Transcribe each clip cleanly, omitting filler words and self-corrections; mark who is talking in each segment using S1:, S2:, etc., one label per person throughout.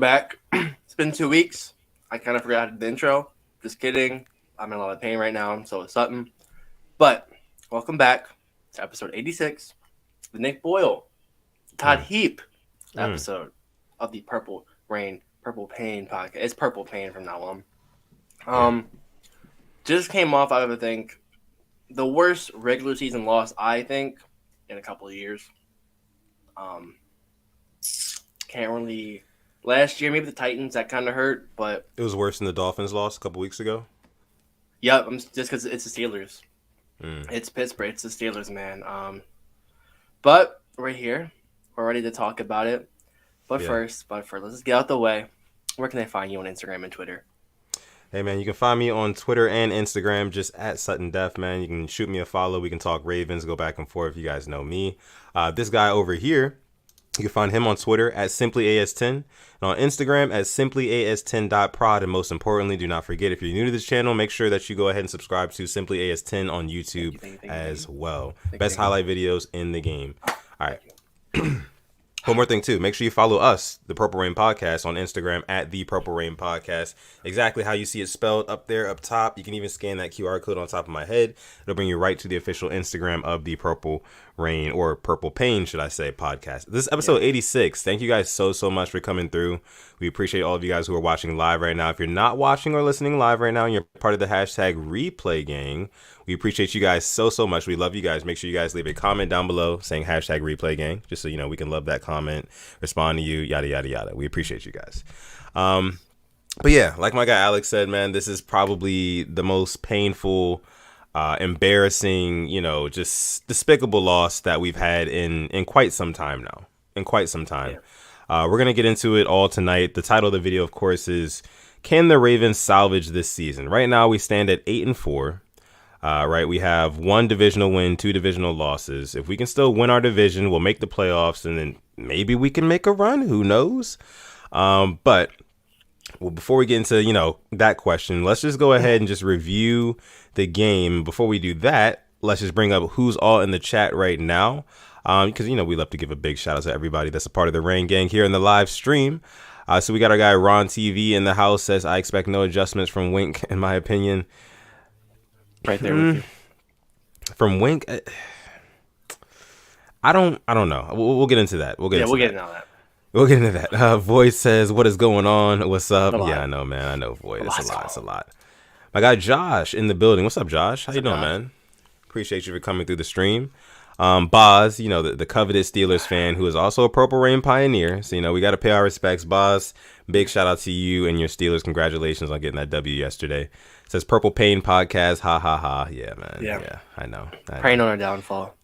S1: back. It's been 2 weeks. I kind of forgot the intro. Just kidding. I'm in a lot of pain right now, so is Sutton. But welcome back to episode 86, the Nick Boyle, Todd Heap episode of the Purple Rain, Purple Pain podcast. It's Purple Pain from now on. Just came off, I would think, the worst regular season loss, I think, in a couple of years. Can't really. Last year, maybe the Titans, that kind of hurt, but
S2: it was worse than the Dolphins loss a couple weeks ago.
S1: Yep, just because it's the Steelers. It's Pittsburgh. It's the Steelers, man. But we're here. We're ready to talk about it. But first, let's just get out the way. Where can they find you on Instagram and Twitter?
S2: Hey, man, you can find me on Twitter and Instagram, just at Sutton Def, man. You can shoot me a follow. We can talk Ravens, go back and forth. You guys know me. This guy over here, you can find him on Twitter at SimplyAS10 and on Instagram at SimplyAS10.prod. And most importantly, do not forget, if you're new to this channel, make sure that you go ahead and subscribe to SimplyAS10 on YouTube as well. Best highlight videos in the game. All right. One more thing, too. Make sure you follow us, The Purple Rain Podcast, on Instagram at The Purple Rain Podcast. Exactly how you see it spelled up there, up top. You can even scan that QR code on top of my head. It'll bring you right to the official Instagram of The Purple Rain, or Purple Pain, should I say, podcast. This is episode 86. Thank you guys so much for coming through. We appreciate all of you guys who are watching live right now. If you're not watching or listening live right now and you're part of the hashtag replay gang, we appreciate you guys so much. We love you guys. Make sure you guys leave a comment down below saying hashtag replay gang, just so you know we can love that comment, respond to you, yada, yada, yada. We appreciate you guys. But yeah, like my guy Alex said, man, this is probably the most painful, embarrassing, just despicable loss that we've had in quite some time now. We're going to get into it all tonight. The title of the video, of course, is Can the Ravens Salvage This Season? Right now, we stand at 8-4. Right, we have 1 divisional win, 2 divisional losses. If we can still win our division, we'll make the playoffs, and then maybe we can make a run. Who knows? But before we get into, that question, let's just go ahead and just review the game. Before we do that, let's just bring up who's all in the chat right now. Because, we love to give a big shout out to everybody that's a part of the Rain Gang here in the live stream. So we got our guy Ron TV in the house, says, I expect no adjustments from Wink, in my opinion.
S1: Right there with you.
S2: From Wink, I don't know. We'll get into that. We'll get into that. Voice says, what is going on? What's up? Yeah, I know, man. I know, Void. It's a lot. My guy Josh in the building. What's up, Josh? How you doing, man? Appreciate you for coming through the stream. Boz, the coveted Steelers fan who is also a Purple Rain pioneer. So, we got to pay our respects. Boz, big shout out to you and your Steelers. Congratulations on getting that W yesterday. Says Purple Pain Podcast. Ha, ha, ha. Yeah, man. Yeah, I know.
S1: Praying on our downfall.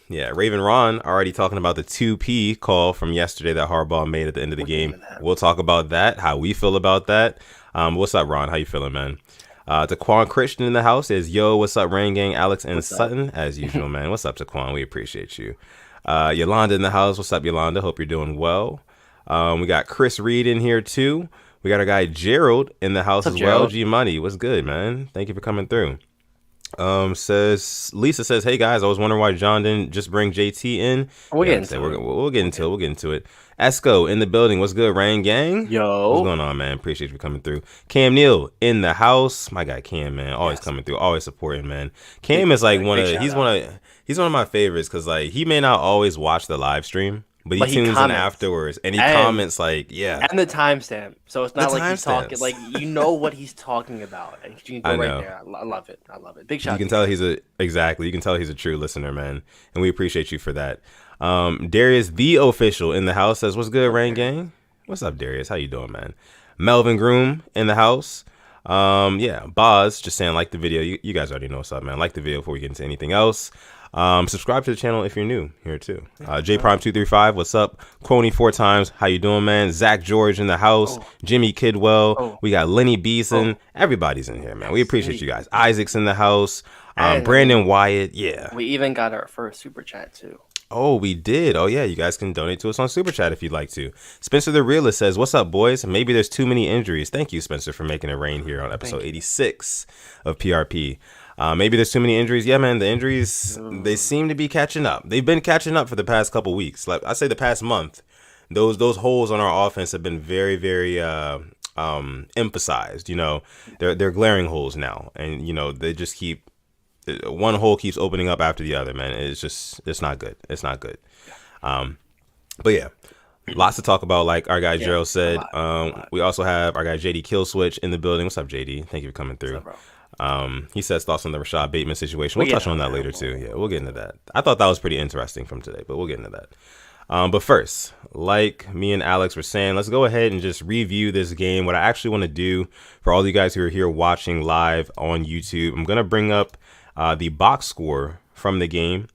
S2: Yeah, Raven Ron already talking about the 2P call from yesterday that Harbaugh made at the end of the game. We'll talk about that, how we feel about that. What's up, Ron? How you feeling, man? Taquan Christian in the house is, yo, what's up, Rain Gang, Alex and Sutton, as usual, man. What's up, Taquan? We appreciate you. Yolanda in the house. What's up, Yolanda? Hope you're doing well. We got Chris Reed in here, too. We got our guy Gerald in the house as well. G Money, what's good, man? Thank you for coming through. Lisa says, hey guys, I was wondering why John didn't just bring JT in.
S1: We'll get
S2: into it. Esco in the building. What's good, Rain Gang?
S1: Yo,
S2: what's going on, man? Appreciate you coming through. Cam Neal in the house. My guy Cam, man, always coming through, always supporting, man. Cam is like he's one of my favorites because like he may not always watch the live stream. But he tunes in afterwards, and he comments like, yeah.
S1: And the timestamp. So it's not like he's talking, like, what he's talking about. And you can go right there. I love it. Big shout out.
S2: You can tell he's a true listener, man. And we appreciate you for that. Darius, the official in the house, says, what's good, Rain Gang? What's up, Darius? How you doing, man? Melvin Groom in the house. Boz, just saying, like the video. You guys already know what's up, man. Like the video before we get into anything else. Subscribe to the channel if you're new here too. J Prime 235, what's up? Quoney 4 times, how you doing, man? Zach George in the house. Jimmy Kidwell. We got Lenny Beeson. Everybody's in here, man. We appreciate you guys. Isaac's in the house. Brandon Wyatt. Yeah.
S1: We even got our first super chat too.
S2: Oh, we did. Oh, yeah. You guys can donate to us on Super Chat if you'd like to. Spencer the Realist says, what's up, boys? Maybe there's too many injuries. Thank you, Spencer, for making it rain here on episode 86 of PRP. Maybe there's too many injuries. Yeah, man, the injuries, they seem to be catching up. They've been catching up for the past couple weeks. Like I say the past month, those holes on our offense have been very, very emphasized. They're glaring holes now, and they just keep one hole keeps opening up after the other. Man, it's not good. It's not good. But yeah. Lots to talk about, like our guy Gerald said.
S1: A lot.
S2: We also have our guy JD Killswitch in the building. What's up, JD? Thank you for coming through.
S1: What's up, bro?
S2: He says thoughts on the Rashad Bateman situation. We'll touch on that later too. Yeah, we'll get into that. I thought that was pretty interesting from today, but we'll get into that. But first, like me and Alex were saying, let's go ahead and just review this game. What I actually want to do for all you guys who are here watching live on YouTube, I'm going to bring up the box score from the game,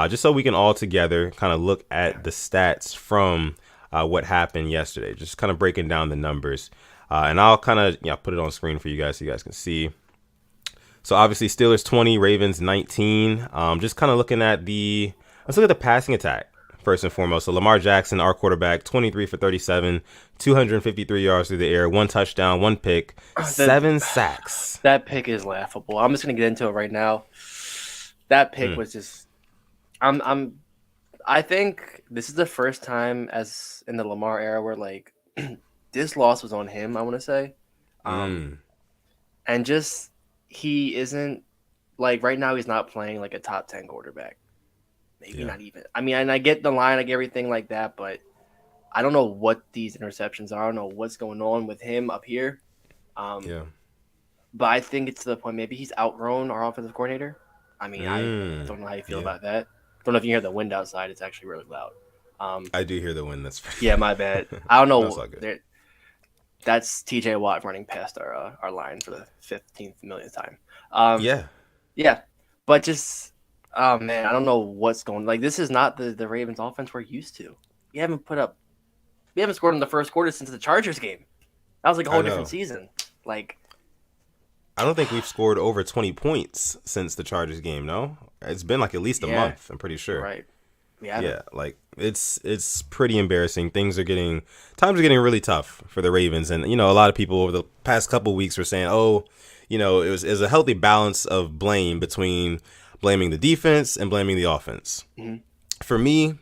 S2: just so we can all together kind of look at the stats from what happened yesterday, just kind of breaking down the numbers. And I'll kind of put it on screen for you guys so you guys can see. So obviously Steelers 20, Ravens 19. Just kind of looking at let's look at the passing attack first and foremost. So Lamar Jackson, our quarterback, 23 for 37, 253 yards through the air, 1 touchdown, 1 pick, 7 sacks.
S1: That pick is laughable. I'm just going to get into it right now. That pick was just I think this is the first time as in the Lamar era where like this loss was on him, I want to say. And just he isn't like right now he's not playing like a top 10 quarterback. Maybe not even. I mean, and I get the line, I get everything like that, but I don't know what these interceptions are. I don't know what's going on with him up here. But I think it's to the point maybe he's outgrown our offensive coordinator. I mean, I don't know how you feel about that. Don't know if you hear the wind outside. It's actually really loud.
S2: I do hear the wind. That's
S1: yeah, my bad. I don't know. That's TJ Watt running past our line for the 15th millionth time. Yeah, but just man, I don't know what's going. Like this is not the Ravens offense we're used to. We haven't scored in the first quarter since the Chargers game. That was like a whole different season. Like
S2: I don't think we've scored over 20 points since the Chargers game. No, it's been like at least a month. I'm pretty sure.
S1: Right.
S2: Yeah, like it's pretty embarrassing. Times are getting really tough for the Ravens, and a lot of people over the past couple weeks were saying, it was a healthy balance of blame between blaming the defense and blaming the offense. Mm-hmm. For me,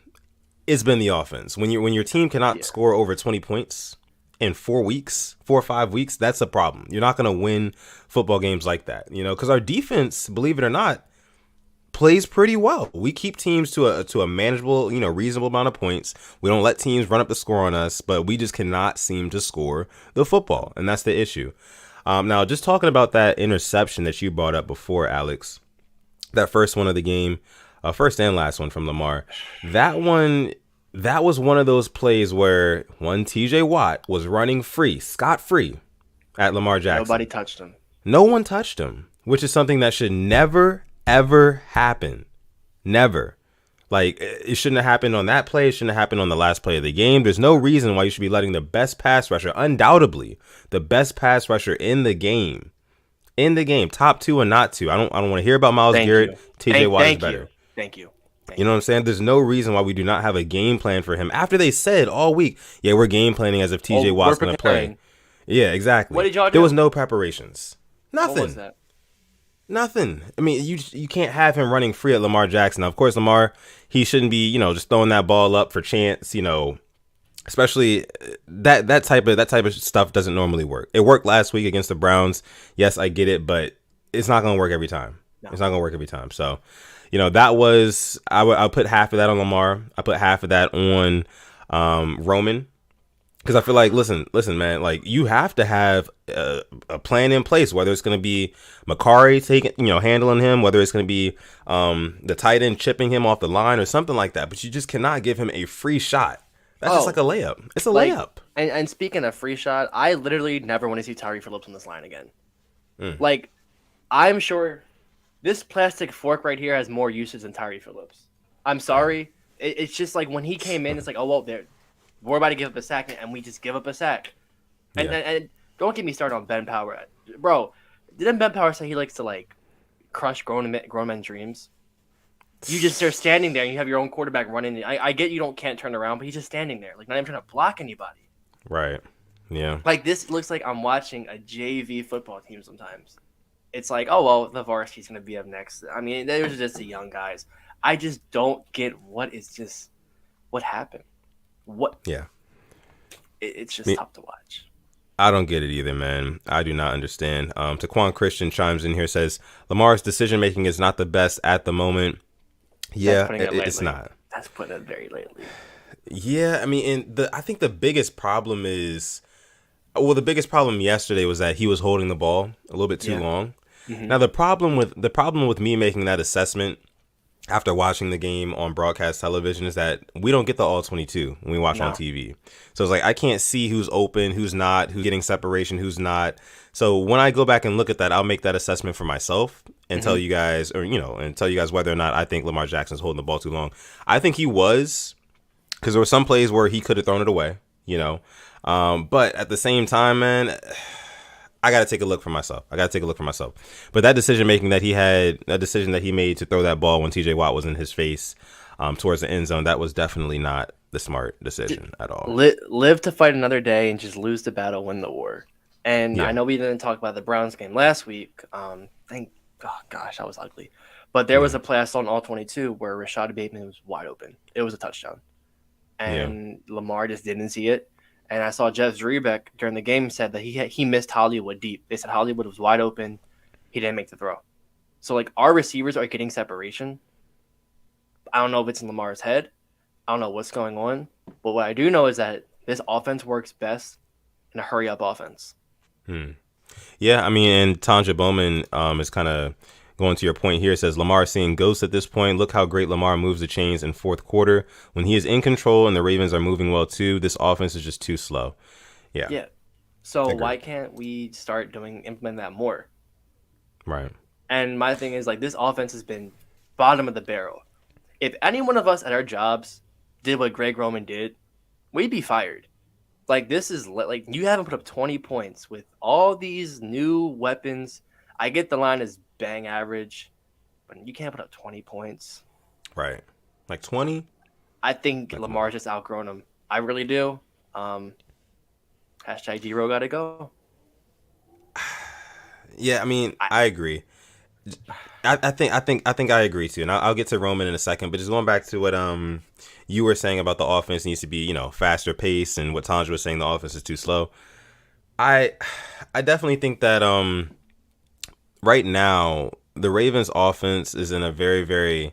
S2: it's been the offense. When your team cannot score over 20 points in 4 or 5 weeks, that's a problem. You're not going to win football games like that, because our defense, believe it or not, plays pretty well. We keep teams to a manageable, reasonable amount of points. We don't let teams run up the score on us, but we just cannot seem to score the football, and that's the issue. Now, just talking about that interception that you brought up before, Alex, that first one of the game, first and last one from Lamar, that was one of those plays where TJ Watt was running scot-free at Lamar Jackson.
S1: Nobody touched him.
S2: No one touched him, which is something that should never, ever happen. Never. Like, it shouldn't have happened on that play. It shouldn't have happened on the last play of the game. There's no reason why you should be letting the best pass rusher, undoubtedly the best pass rusher in the game, top 2 and not 2. I don't want to hear about Myles Garrett. TJ Watt is better.
S1: Thank you.
S2: You know what I'm saying? There's no reason why we do not have a game plan for him. After they said all week, we're game planning as if TJ Watt's going to play. Yeah, exactly.
S1: What did y'all do?
S2: There was no preparations. Nothing.
S1: What was that?
S2: Nothing. I mean, you can't have him running free at Lamar Jackson. Now, of course, Lamar, he shouldn't be, just throwing that ball up for chance, especially that type of stuff doesn't normally work. It worked last week against the Browns. Yes, I get it, but it's not going to work every time. No. It's not going to work every time. So, that was, I'll put half of that on Lamar. I put half of that on Roman. Because I feel like, listen, man, like you have to have a plan in place, whether it's going to be Makari handling him, whether it's going to be the tight end chipping him off the line or something like that. But you just cannot give him a free shot. That's just like a layup. It's a layup.
S1: And speaking of free shot, I literally never want to see Tyree Phillips on this line again. Like, I'm sure this plastic fork right here has more uses than Tyree Phillips. I'm sorry. It's just like when he came in, it's like, oh, well, we're about to give up a sack, and we just give up a sack. And don't get me started on Ben Power. Bro, didn't Ben Power say he likes to, like, crush grown men's dreams? You just are standing there, and you have your own quarterback running. I get you can't turn around, but he's just standing there, like, not even trying to block anybody.
S2: Right. Yeah.
S1: Like, this looks like I'm watching a JV football team sometimes. It's like, oh, well, the varsity's going to be up next. I mean, there's just the young guys. I just don't get what happened. What?
S2: Yeah.
S1: It's just
S2: Me,
S1: tough to watch.
S2: I don't get it either, man. I do not understand. Taquan Christian chimes in here, says Lamar's decision making is not the best at the moment.
S1: That's
S2: Yeah,
S1: putting it
S2: it's
S1: lightly.
S2: not.
S1: That's putting it very lightly.
S2: Yeah, I mean, I think the biggest problem is, well, the biggest problem yesterday was that he was holding the ball a little bit too
S1: Yeah.
S2: long.
S1: Hmm.
S2: Now the problem with me making that assessment after watching the game on broadcast television is that we don't get the all 22 when we watch on
S1: No.
S2: TV. So it's like I can't see who's open, who's not, who's getting separation, who's not. So when I go back and look at that, I'll make that assessment for myself and tell
S1: Hmm.
S2: you guys, and tell you guys whether or not I think Lamar Jackson's holding the ball too long. I think he was, because there were some plays where he could have thrown it away, you know. But at the same time, man, I got to take a look for myself. But that decision making that he had, that decision that he made to throw that ball when TJ Watt was in his face towards the end zone, that was definitely not the smart decision at all.
S1: Live to fight another day and just lose the battle, win the war. And I
S2: Yeah.
S1: know we didn't talk about the Browns game last week. Oh gosh, that was ugly. But there was
S2: Mhm.
S1: a play I saw in all 22 where Rashad Bateman was wide open. It was a touchdown.
S2: Yeah.
S1: And Lamar just didn't see it. And I saw Jeff Zrebeck during the game said that he missed Hollywood deep. They said Hollywood was wide open. He didn't make the throw. So, like, our receivers are getting separation. I don't know if it's in Lamar's head. I don't know what's going on. But what I do know is that this offense works best in a hurry-up offense.
S2: Hmm. Yeah, I mean, and Tanja Bowman is kind of going to your point here. It says Lamar is seeing ghosts at this point. Look how great Lamar moves the chains in fourth quarter. When he is in control and the Ravens are moving well too, this offense is just too slow. Yeah,
S1: Yeah. So
S2: agreed.
S1: why can't we start implement that more?
S2: Right.
S1: And my thing is, like, this offense has been bottom of the barrel. If any one of us at our jobs did what Greg Roman did, we'd be fired. Like, this is like you haven't put up 20 points with all these new weapons. I get the line is bang average, but you can't put up 20 points.
S2: Right. Like 20?
S1: I think
S2: Like,
S1: Lamar's just outgrown him. I really do. Hashtag D-Row gotta go.
S2: yeah, I mean, I agree. I think I agree too, and I'll get to Roman in a second. But just going back to what you were saying about the offense needs to be faster pace, and what Tanja was saying the offense is too slow. I definitely think that right now the Ravens offense is in a very, very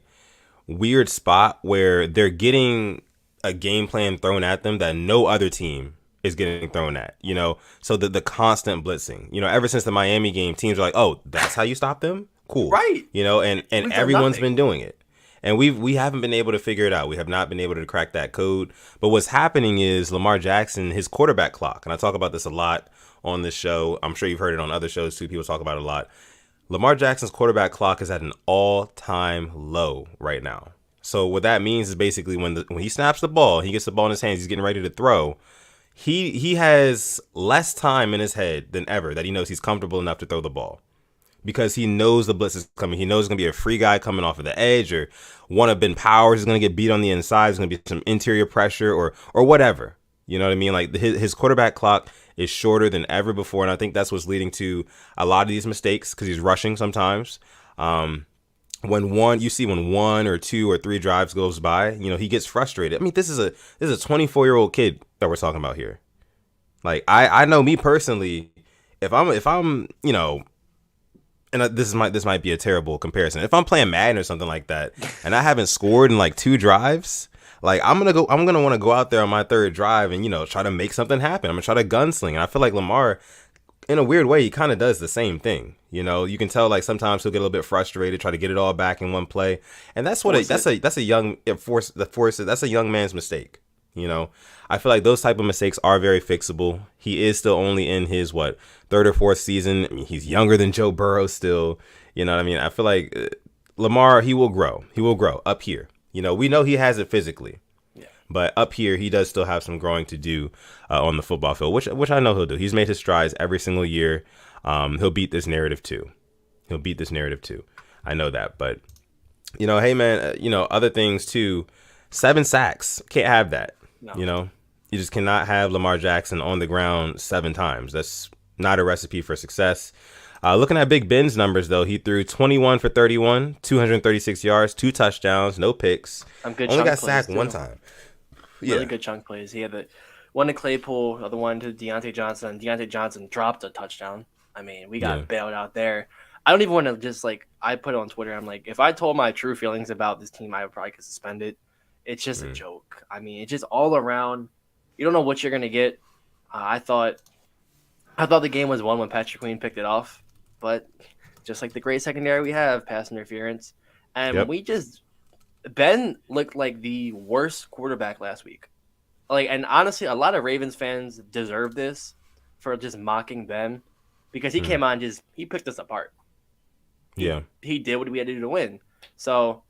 S2: weird spot where they're getting a game plan thrown at them that no other team is getting thrown at, so the constant blitzing, ever since the Miami game, teams are like, oh, that's how you stop them. Cool.
S1: Right.
S2: And
S1: We've done
S2: everyone's
S1: nothing.
S2: been doing it. And we haven't been able to figure it out. We have not been able to crack that code. But what's happening is Lamar Jackson, his quarterback clock, and I talk about this a lot on this show. I'm sure you've heard it on other shows too. People talk about it a lot. Lamar Jackson's quarterback clock is at an all-time low right now. So what that means is basically when he snaps the ball, he gets the ball in his hands, he's getting ready to throw. He has less time in his head than ever that he knows he's comfortable enough to throw the ball. Because he knows the blitz is coming. He knows it's going to be a free guy coming off of the edge, or one of Ben Powers is going to get beat on the inside. There's going to be some interior pressure or whatever. You know what I mean? Like his quarterback clock is shorter than ever before. And I think that's what's leading to a lot of these mistakes because he's rushing sometimes. When one or two or three drives goes by, he gets frustrated. I mean, this is a 24-year-old kid that we're talking about here. Like I know me personally, if I'm and this might be a terrible comparison. If I'm playing Madden or something like that, and I haven't scored in like 2 drives, like I'm gonna want to go out there on my 3rd drive and try to make something happen. I'm gonna try to gunsling, and I feel like Lamar, in a weird way, he kind of does the same thing. You can tell like sometimes he'll get a little bit frustrated, try to get it all back in one play, and that's a young that's a young man's mistake. I feel like those type of mistakes are very fixable. He is still only in his 3rd or 4th season. I mean, he's younger than Joe Burrow still. You know what I mean? I feel like Lamar, he will grow. He will grow up here. We know he has it physically.
S1: Yeah.
S2: But up here, he does still have some growing to do on the football field, which I know he'll do. He's made his strides every single year. He'll beat this narrative too. I know that. But, hey, man, other things too. 7 sacks. Can't have that.
S1: No.
S2: You just cannot have Lamar Jackson on the ground 7 times. That's not a recipe for success. Looking at Big Ben's numbers, though, he threw 21 for 31, 236 yards, 2 touchdowns, no picks.
S1: I'm good.
S2: Only
S1: shot
S2: got
S1: plays,
S2: sacked
S1: too.
S2: one time.
S1: Really
S2: Yeah.
S1: good chunk plays. He had the one to Claypool, the other one to Deontay Johnson. Deontay Johnson dropped a touchdown. I mean, we
S2: Yeah.
S1: got bailed out there. I don't even want to just like I put it on Twitter. I'm like, if I told my true feelings about this team, I would probably get suspended. It's just a
S2: Mm.
S1: joke. I mean, it's just all around. You don't know what you're gonna get. I thought the game was won when Patrick Queen picked it off, but just like the great secondary we have, pass interference, and
S2: Yep.
S1: we just Ben looked like the worst quarterback last week. Like, and honestly, a lot of Ravens fans deserve this for just mocking Ben because he
S2: Mm.
S1: came on he picked us apart.
S2: Yeah.
S1: He did what we had to do to win. So,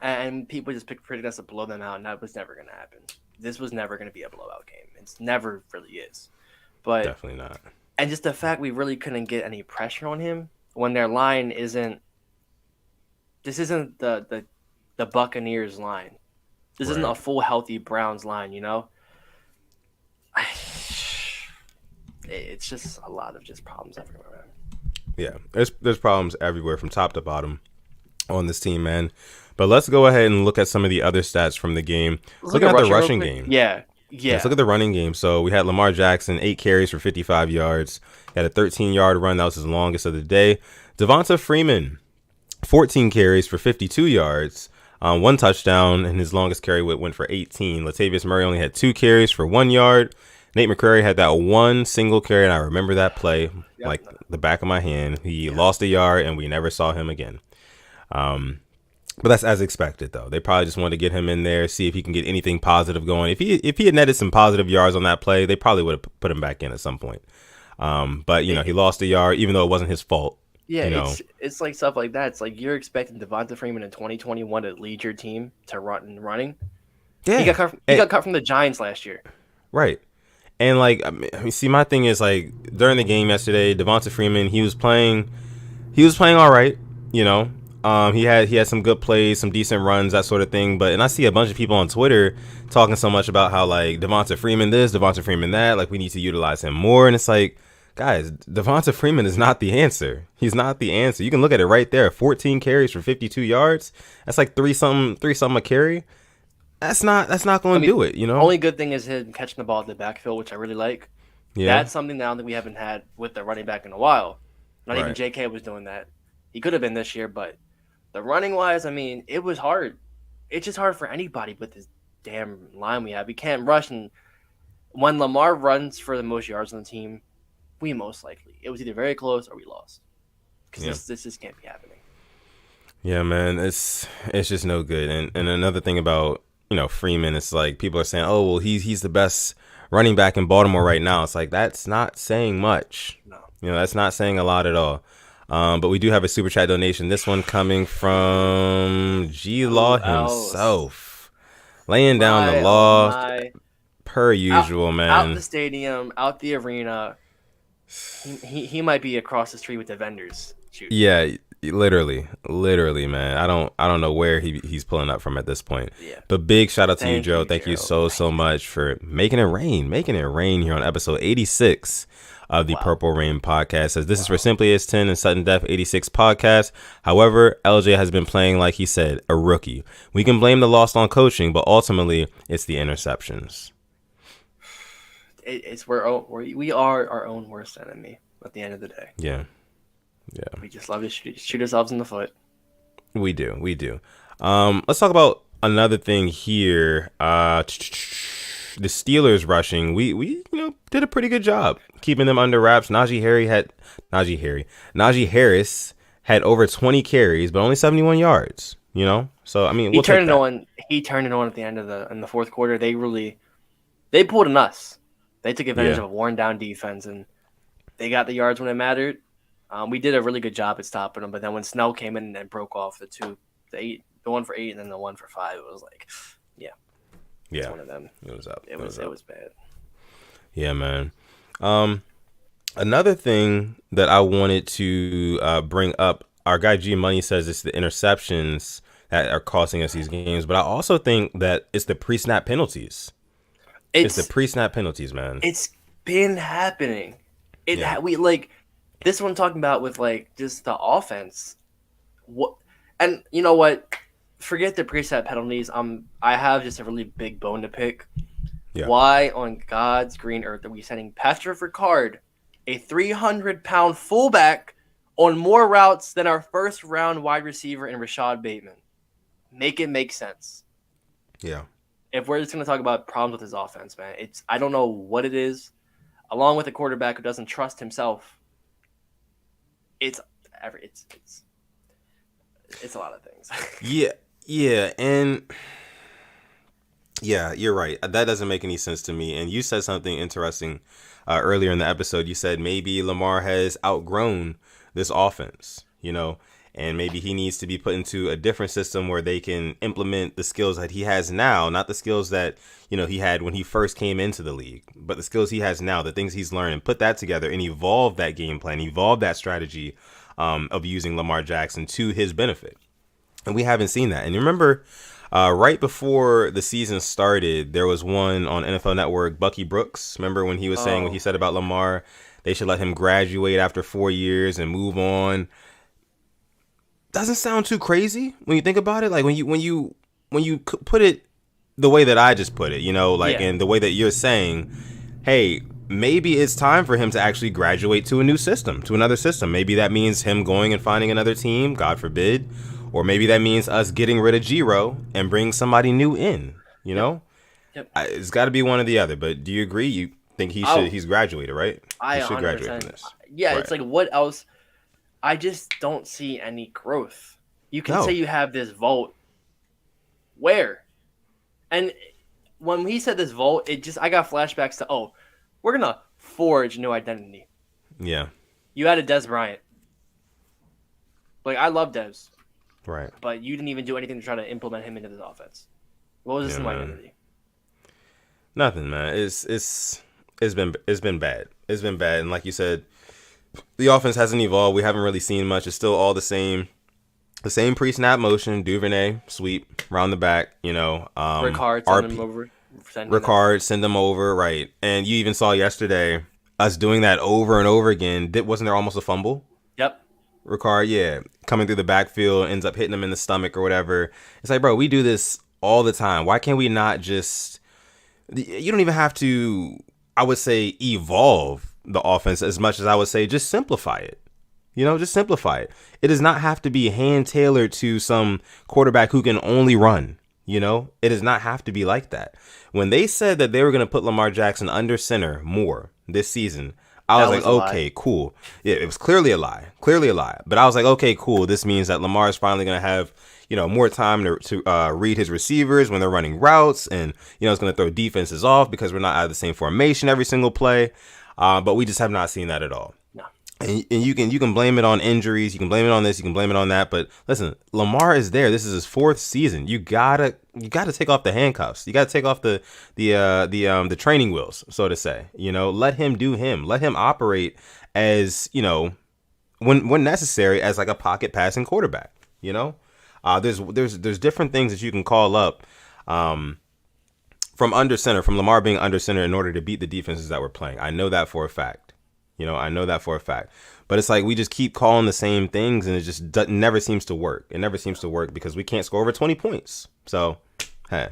S1: and people just predicted us to blow them out, and that was never going to happen. This was never going to be a blowout game. It's never really is. But
S2: Definitely not.
S1: and just the fact we really couldn't get any pressure on him when their line isn't. This isn't the Buccaneers line. This isn't
S2: Right.
S1: a full healthy Browns line. It's just a lot of just problems everywhere, man.
S2: Yeah. There's problems everywhere from top to bottom on this team, man. But let's go ahead and look at some of the other stats from the game.
S1: Let's
S2: Looking
S1: look
S2: at the
S1: real
S2: rushing
S1: quick.
S2: game.
S1: Yeah.
S2: Let's look at the running game. So we had Lamar Jackson, 8 carries for 55 yards. He had a 13-yard run. That was his longest of the day. Devonta Freeman, 14 carries for 52 yards. 1 touchdown, and his longest carry went for 18. Latavius Murray only had 2 carries for 1 yard. Nate McCurry had that one single carry, and I remember that play like the back of my hand. He lost a yard, and we never saw him again. But that's as expected, though. They probably just wanted to get him in there, see if he can get anything positive going. If he had netted some positive yards on that play, they probably would have put him back in at some point. But he lost a yard, even though it wasn't his fault.
S1: Yeah, it's like stuff like that. It's like you're expecting Devonta Freeman in 2021 to lead your team to running.
S2: Yeah,
S1: He got cut from the Giants last year.
S2: Right. And like, I mean, see, my thing is like during the game yesterday, Devonta Freeman, he was playing all right. He had some good plays, some decent runs, that sort of thing. And I see a bunch of people on Twitter talking so much about how like Devonta Freeman this, Devonta Freeman that, like we need to utilize him more. And it's like, guys, Devonta Freeman is not the answer. He's not the answer. You can look at it right there. 14 carries for 52 yards. That's like three something a carry. That's not going to do it.
S1: Only good thing is him catching the ball at the backfield, which I really like.
S2: Yeah.
S1: That's something that I don't think we haven't had with the running back in a while. Not even
S2: Right.
S1: JK was doing that. He could have been this year, but the running wise, I mean, it was hard. It's just hard for anybody with this damn line we have. We can't rush, and when Lamar runs for the most yards on the team, we most likely it was either very close or we lost because this just can't be happening.
S2: Yeah, man, it's just no good. And another thing about Freeman, it's like people are saying, oh well, he's the best running back in Baltimore right now. It's like that's not saying much.
S1: No,
S2: that's not saying a lot at all. But we do have a super chat donation. This one coming from G Law himself, laying down the law per usual, man.
S1: Out the stadium, out the arena. He might be across the street with the vendors. Shoot.
S2: Yeah, literally, man. I don't know where he's pulling up from at this point.
S1: Yeah.
S2: But big shout out to you, Joe. Thank you
S1: Joe.
S2: so much for making it rain here on episode 86 of the Purple Rain podcast. Says this is for Simply As 10 and Sudden Death 86 podcast. However, LJ has been playing, like he said, a rookie. We can blame the loss on coaching, but ultimately it's the interceptions.
S1: We are our own worst enemy at the end of the day.
S2: Yeah.
S1: We just love to shoot ourselves in the foot.
S2: We do. Let's talk about another thing here. The Steelers rushing. We did a pretty good job keeping them under wraps. Najee Harris had over 20 carries, but only 71 yards. So I mean,
S1: He turned it on at the end of in the fourth quarter. They pulled an us. They took advantage of a worn down defense, and they got the yards when it mattered. We did a really good job at stopping them, but then when Snell came in and broke off the one for 8 and then the one for 5, it was like, it's one of them.
S2: It was up.
S1: It was bad.
S2: Yeah, man. Another thing that I wanted to bring up, our guy G Money says it's the interceptions that are costing us these games, but I also think that it's the pre-snap penalties. It's the pre-snap penalties, man.
S1: It's been happening. This one talking about with like just the offense. And you know what? forget the preset penalties. I have just a really big bone to pick.
S2: Yeah.
S1: Why on God's green earth are we sending Patrick Ricard, a 300-pound fullback, on more routes than our first round wide receiver in Rashad Bateman? Make it make sense.
S2: Yeah.
S1: If we're just going to talk about problems with his offense, man, I don't know what it is. Along with a quarterback who doesn't trust himself, it's a lot of things.
S2: Yeah, and yeah, you're right. That doesn't make any sense to me. And you said something interesting earlier in the episode. You said maybe Lamar has outgrown this offense, and maybe he needs to be put into a different system where they can implement the skills that he has now, not the skills that, he had when he first came into the league, but the skills he has now, the things he's learned, and put that together and evolve that game plan, evolve that strategy of using Lamar Jackson to his benefit. And we haven't seen that. And you remember right before the season started, there was one on NFL Network, Bucky Brooks. Remember when he was saying what he said about Lamar? They should let him graduate after 4 years and move on. Doesn't sound too crazy when you think about it. Like when you put it the way that I just put it, and the way that you're saying, hey, maybe it's time for him to actually graduate to a new system, to another system. Maybe that means him going and finding another team, God forbid. Or maybe that means us getting rid of Giro and bring somebody new in, Yep. It's got to be one or the other. But do you agree? You think he's graduated, right?
S1: He
S2: should graduate from this.
S1: Yeah,
S2: right.
S1: It's like, what else? I just don't see any growth. You can say you have this vault. Where? And when he said this vault, I got flashbacks to, we're going to forge new identity.
S2: Yeah.
S1: You added Dez Bryant. Like, I love Dez.
S2: Right.
S1: But you didn't even do anything to try to implement him into this offense. What was this new identity?
S2: Nothing, man. It's been bad. It's been bad. And like you said, the offense hasn't evolved. We haven't really seen much. It's still all the same pre-snap motion, Duvernay, sweep, round the back,
S1: Ricard, send him over.
S2: Send them over, right. And you even saw yesterday us doing that over and over again. Wasn't there almost a fumble?
S1: Yep.
S2: Ricard, yeah, coming through the backfield, ends up hitting him in the stomach or whatever. It's like, bro, we do this all the time. Why can't we not just... You don't even have to, I would say, evolve the offense as much as I would say just simplify it. Just simplify it. It does not have to be hand-tailored to some quarterback who can only run. It does not have to be like that. When they said that they were going to put Lamar Jackson under center more this season, I was like, okay, cool. Yeah, it was clearly a lie. But I was like, okay, cool. This means that Lamar is finally going to have, more time to read his receivers when they're running routes. And, it's going to throw defenses off because we're not out of the same formation every single play. But we just have not seen that at all.
S1: No.
S2: And you can blame it on injuries. You can blame it on this. You can blame it on that. But listen, Lamar is there. This is his 4th season. You gotta take off the handcuffs. You gotta take off the training wheels, so to say. Let him do him. Let him operate as when necessary as like a pocket passing quarterback. There's different things that you can call up from under center, from Lamar being under center in order to beat the defenses that we're playing. I know that for a fact. But it's like we just keep calling the same things and it just never seems to work. It never seems to work because we can't score over 20 points. So, hey.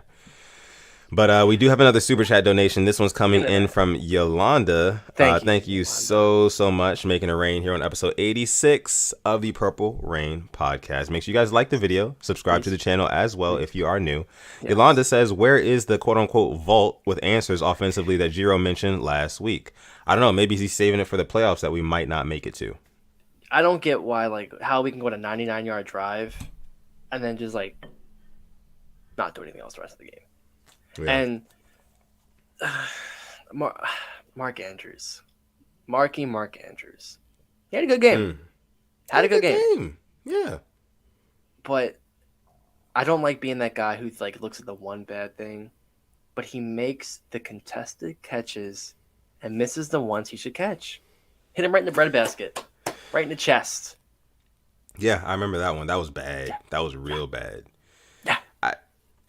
S2: But we do have another super chat donation. This one's coming in from Yolanda. Thank you so much, making it rain here on episode 86 of the Purple Rain podcast. Make sure you guys like the video, subscribe to the channel as well if you are new. Yes. Yolanda says, where is the quote-unquote vault with answers offensively that Giro mentioned last week? I don't know. Maybe he's saving it for the playoffs that we might not make it to.
S1: I don't get why, how we can go on a 99-yard drive and then just, not do anything else the rest of the game. Yeah. And Mark Andrews. Mark Andrews. He had a good game. Had a good game.
S2: Yeah.
S1: But I don't like being that guy who looks at the one bad thing, but he makes the contested catches and misses the ones he should catch. Hit him right in the breadbasket. Right in the chest.
S2: Yeah, I remember that one. That was bad. Yeah. That was real bad.
S1: Yeah.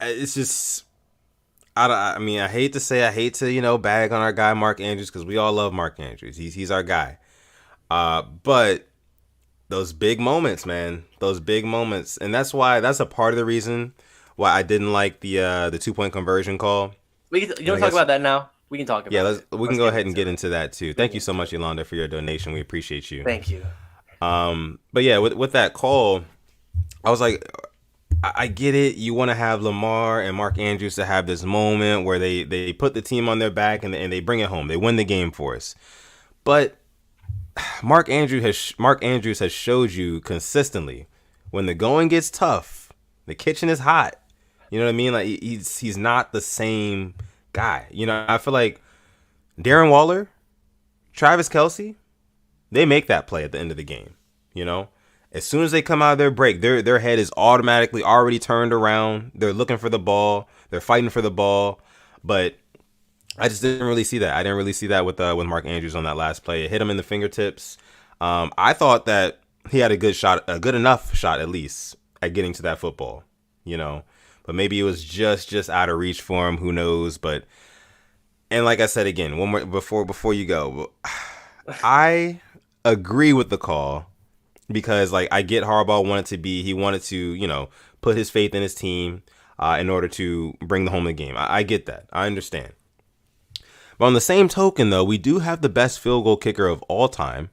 S2: It's just... I mean, I hate to bag on our guy Mark Andrews because we all love Mark Andrews. He's our guy. But Those big moments, man. Those big moments. And that's a part of the reason why I didn't like the 2 point conversion call.
S1: You
S2: And
S1: want
S2: I
S1: to talk
S2: guess
S1: about that now? We can talk
S2: yeah,
S1: about it.
S2: we can
S1: Let's
S2: go
S1: get
S2: ahead and get
S1: into it.
S2: into that too.
S1: We can
S2: Thank
S1: get
S2: you so
S1: into
S2: much,
S1: it.
S2: Yolanda, for your donation. We appreciate you.
S1: Thank you.
S2: But yeah, with that call, I was like, I get it. You want to have Lamar and Mark Andrews to have this moment where they put the team on their back and they bring it home. They win the game for us. But Mark Andrews has showed you consistently when the going gets tough, the kitchen is hot. You know what I mean? Like he's not the same guy. You know, I feel like Darren Waller, Travis Kelsey, they make that play at the end of the game. You know, as soon as they come out of their break, their head is automatically already turned around. They're looking for the ball. They're fighting for the ball. But I just didn't really see that. I didn't really see that with Mark Andrews on that last play. It hit him in the fingertips. I thought that he had a good shot, a good enough shot at least at getting to that football. You know, but maybe it was just out of reach for him. Who knows? But and like I said again, one more before you go, I agree with the call because like I get Harbaugh he wanted to put his faith in his team in order to bring the home the game. I get that. I understand. But on the same token, though, we do have the best field goal kicker of all time.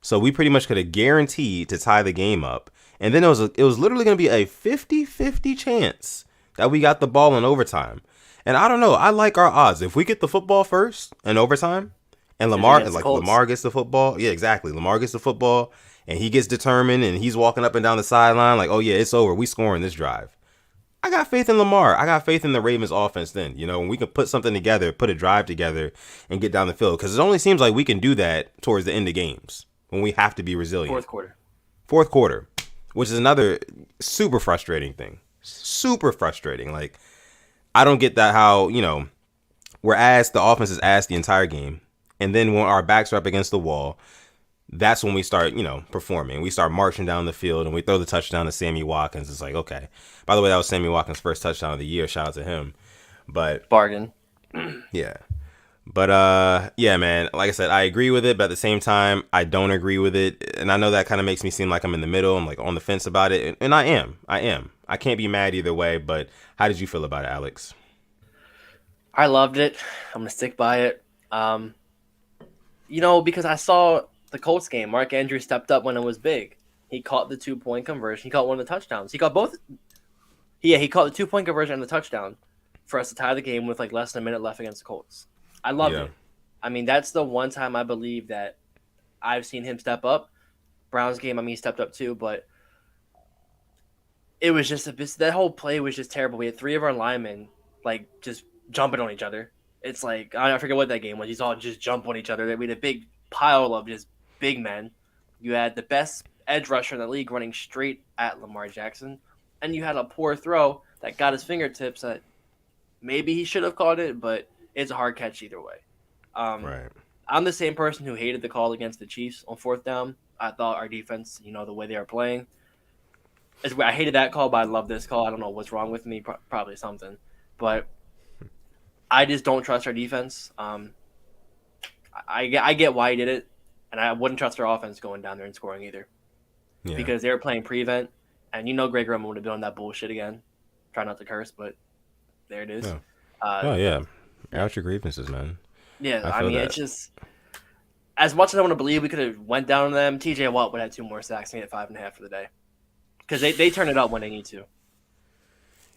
S2: So we pretty much could have guaranteed to tie the game up. And then it was literally going to be a 50-50 chance that we got the ball in overtime. And I don't know. I like our odds. If we get the football first in overtime and Lamar gets the football. Yeah, exactly. Lamar gets the football and he gets determined and he's walking up and down the sideline like, oh, yeah, it's over. We scoring this drive. I got faith in Lamar. I got faith in the Ravens offense then. When we can put something together, put a drive together, and get down the field. Because it only seems like we can do that towards the end of games when we have to be resilient. Fourth quarter, which is another super frustrating thing. Super frustrating. Like, I don't get that how, the offense is asked the entire game. And then when our backs are up against the wall, that's when we start, performing. We start marching down the field and we throw the touchdown to Sammy Watkins. It's like, okay. By the way, that was Sammy Watkins' first touchdown of the year. Shout out to him. But
S1: Bargain.
S2: Yeah. But yeah, man, like I said, I agree with it, but at the same time, I don't agree with it. And I know that kind of makes me seem like I'm in the middle. I'm like on the fence about it. And I am. I can't be mad either way, but how did you feel about it, Alex?
S1: I loved it. I'm going to stick by it. Because I saw the Colts game. Mark Andrews stepped up when it was big. He caught the 2-point conversion. He caught one of the touchdowns. He caught both. Yeah, he caught the 2-point conversion and the touchdown for us to tie the game with like less than a minute left against the Colts. I loved it. I mean, that's the one time I believe that I've seen him step up. Browns game, he stepped up too, but it was just that whole play was just terrible. We had 3 of our linemen like just jumping on each other. It's like I forget what that game was. He's all just jump on each other. We had a big pile of just big men. You had the best edge rusher in the league running straight at Lamar Jackson, and you had a poor throw that got his fingertips that maybe he should have caught it, but it's a hard catch either way.
S2: Right.
S1: I'm the same person who hated the call against the Chiefs on 4th down. I thought our defense, the way they were playing, I hated that call, but I love this call. I don't know what's wrong with me, probably something, but I just don't trust our defense. I get why he did it, and I wouldn't trust our offense going down there and scoring either. Yeah. Because they were playing prevent, and Greg Roman would have been on that bullshit again. Try not to curse, but there it is.
S2: Yeah. Yeah. Out your grievances, man.
S1: Yeah, I mean, it's just as much as I want to believe we could have went down on them. TJ Watt would have 2 more sacks and get 5.5 for the day because they turn it up when they need to.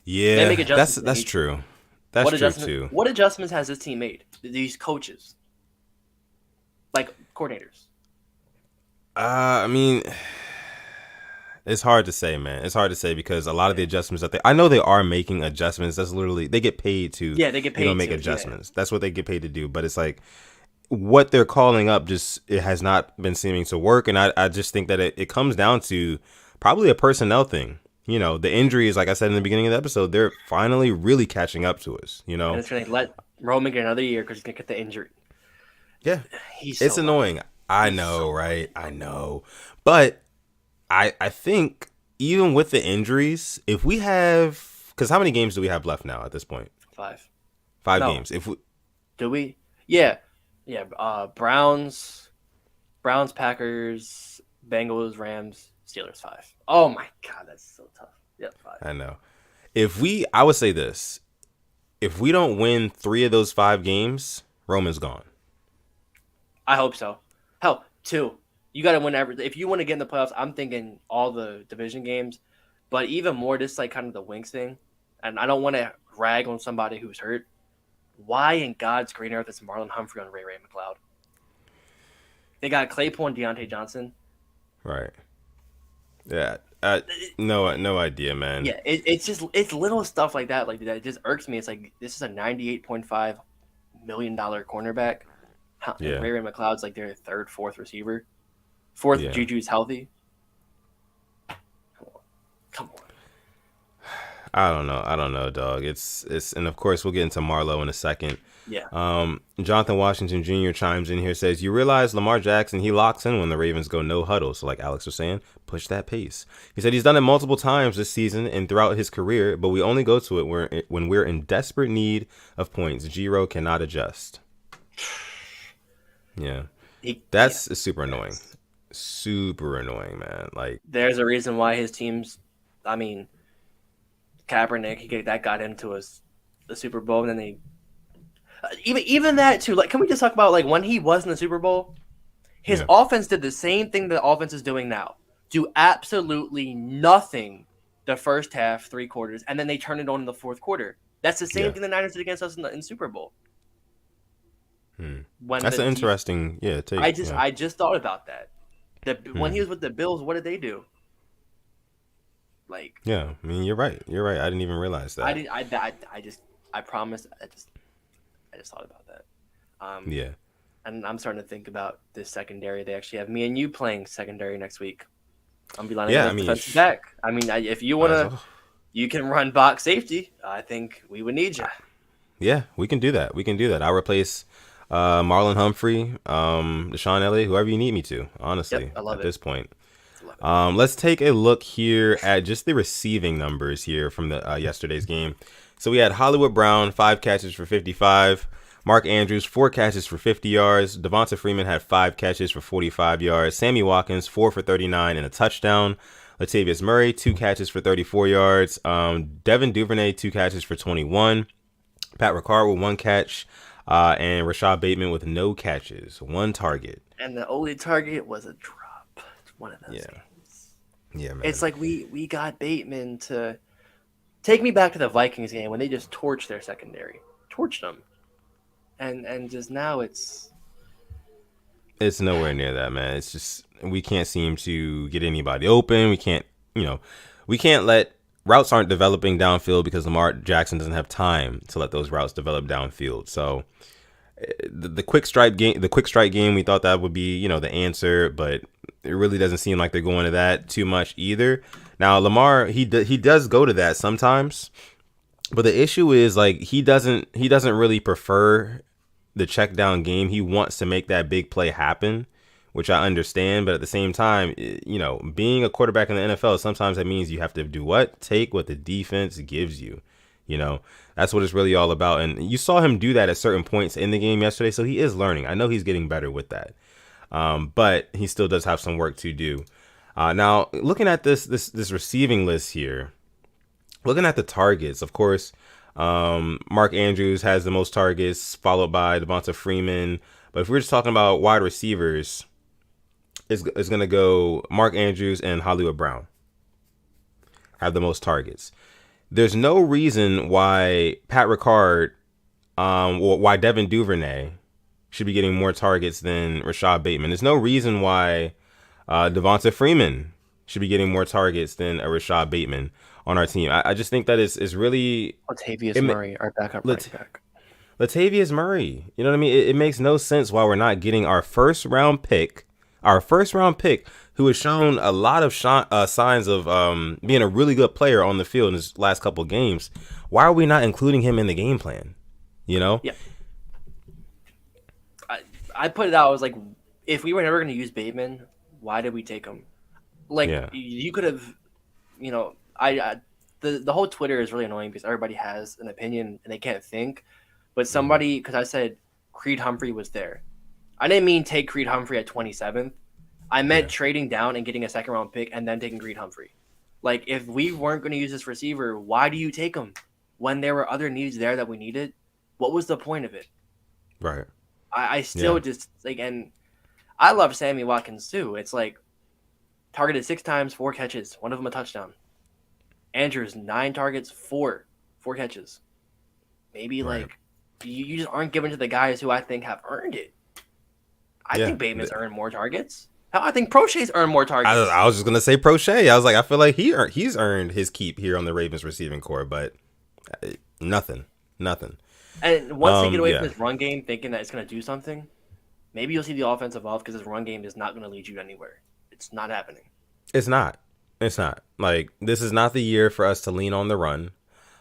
S2: Yeah, they make adjustments that's true. That's true too.
S1: What adjustments has this team made? These coaches, like coordinators.
S2: I mean, it's hard to say, man. It's hard to say because a lot of the adjustments that I know they are making adjustments. That's literally they get paid to.
S1: Yeah, they get paid to
S2: make adjustments. Yeah. That's what they get paid to do. But it's like what they're calling up it has not been seeming to work, and I just think that it comes down to probably a personnel thing. The injuries, like I said in the beginning of the episode, they're finally really catching up to us.
S1: And it's going to let Roman get another year because he's going to get the injury.
S2: Yeah, it's annoying. I know, right? I know, but I think even with the injuries, if we have, because how many games do we have left now at this point?
S1: 5
S2: games. If we
S1: do we, yeah. Browns, Packers, Bengals, Rams, Steelers 5. Oh my God, that's so tough. Yep, 5.
S2: I know. I would say this: if we don't win 3 of those 5 games, Roman's gone.
S1: I hope so. Hell, 2. You got to win every. If you want to get in the playoffs, I'm thinking all the division games, but even more just like kind of the wings thing. And I don't want to rag on somebody who's hurt. Why in God's green earth is Marlon Humphrey on Ray McLeod? They got Claypool and Deontay Johnson.
S2: Right. Yeah. No idea, man.
S1: Yeah, it's little stuff like that. Like that it just irks me. It's like this is a $98.5 million cornerback.
S2: Yeah.
S1: And Ray McLeod's like their third, fourth receiver. Fourth,
S2: Yeah.
S1: Juju's healthy. Come on.
S2: I don't know, dog. It's and of course we'll get into Marlo in a second.
S1: Yeah.
S2: Jonathan Washington Jr. chimes in here, says, you realize Lamar Jackson, he locks in when the Ravens go no huddle. So like Alex was saying, push that pace. He said he's done it multiple times this season and throughout his career, but we only go to it when we're in desperate need of points. Giro cannot adjust. Yeah. That's super annoying. Super annoying, man. Like,
S1: there's a reason why his teams, I mean, Kaepernick, that got him to the Super Bowl, and then they even that too. Like, can we just talk about like when he was in the Super Bowl, his offense did the same thing the offense is doing now. Do absolutely nothing the first half, 3 quarters, and then they turn it on in the fourth quarter. That's the same thing the Niners did against us in Super Bowl.
S2: That's an interesting take.
S1: I just thought about that. When he was with the Bills, what did they do? Like,
S2: yeah, I mean, you're right. I didn't even realize that.
S1: I promise. I just thought about that. And I'm starting to think about this secondary. They actually have me and you playing secondary next week. I'm be lining up defensive back. I mean, if you wanna, you can run box safety. I think we would need you.
S2: Yeah, we can do that. I'll replace Marlon Humphrey, Deshaun Elliott, whoever you need me to. Honestly, at this point. Let's take a look here at just the receiving numbers here from the yesterday's game. So we had Hollywood Brown, 5 catches for 55. Mark Andrews, 4 catches for 50 yards. Devonta Freeman had 5 catches for 45 yards. Sammy Watkins, 4 for 39 and a touchdown. Latavius Murray, 2 catches for 34 yards. Devin Duvernay, 2 catches for 21. Pat Ricard with 1 catch. And Rashad Bateman with no catches, 1 target.
S1: And the only target was a drop. It's one of those games.
S2: Yeah, man.
S1: It's like we got Bateman to take me back to the Vikings game when they just torched their secondary. Torched them. And just now it's
S2: nowhere near that, man. It's just we can't seem to get anybody open. We can't let routes aren't developing downfield because Lamar Jackson doesn't have time to let those routes develop downfield. So the quick strike game, we thought that would be, the answer, but it really doesn't seem like they're going to that too much either. Now, Lamar, he does go to that sometimes, but the issue is like he doesn't really prefer the check down game. He wants to make that big play happen, which I understand, but at the same time, being a quarterback in the NFL, sometimes that means you have to do what? Take what the defense gives you. That's what it's really all about. And you saw him do that at certain points in the game yesterday, so he is learning. I know he's getting better with that, but he still does have some work to do. Now, looking at this receiving list here, looking at the targets, of course, Mark Andrews has the most targets, followed by Devonta Freeman. But if we're just talking about wide receivers, it's going to go Mark Andrews and Hollywood Brown have the most targets. There's no reason why Pat Ricard, or why Devin Duvernay should be getting more targets than Rashad Bateman. There's no reason why Devonta Freeman should be getting more targets than a Rashad Bateman on our team. I just think that is really
S1: Latavius Murray, our backup running back.
S2: Latavius Murray, you know what I mean? It makes no sense why we're not getting our first round pick, who has shown a lot of signs of being a really good player on the field in his last couple of games. Why are we not including him in the game plan? Yeah.
S1: I put it out. I was like, if we were never going to use Bateman, why did we take him? You could have, the whole Twitter is really annoying because everybody has an opinion and they can't think. But somebody, because I said Creed Humphrey was there. I didn't mean take Creed Humphrey at 27th. I meant
S2: Yeah.
S1: trading down and getting a second round pick and then taking Creed Humphrey. Like, if we weren't going to use this receiver, why do you take him when there were other needs there that we needed? What was the point of it?
S2: Right.
S1: I
S2: Yeah.
S1: still just like, and I love Sammy Watkins too. It's like targeted 6 times, 4 catches, one of them a touchdown. Andrews 9 targets, 4 catches. Maybe
S2: Right.
S1: like you just aren't given to the guys who I think have earned it. I
S2: Yeah.
S1: think Bateman's earned more targets. Hell, I think Prochet's earned more targets.
S2: I was just gonna say Prochet. I was like, I feel like he's earned his keep here on the Ravens receiving core, but nothing.
S1: And once they get away
S2: Yeah.
S1: from this run game, thinking that it's going to do something, maybe you'll see the offense evolve because this run game is not going to lead you anywhere. It's not happening.
S2: It's not. It's not. Like, this is not the year for us to lean on the run.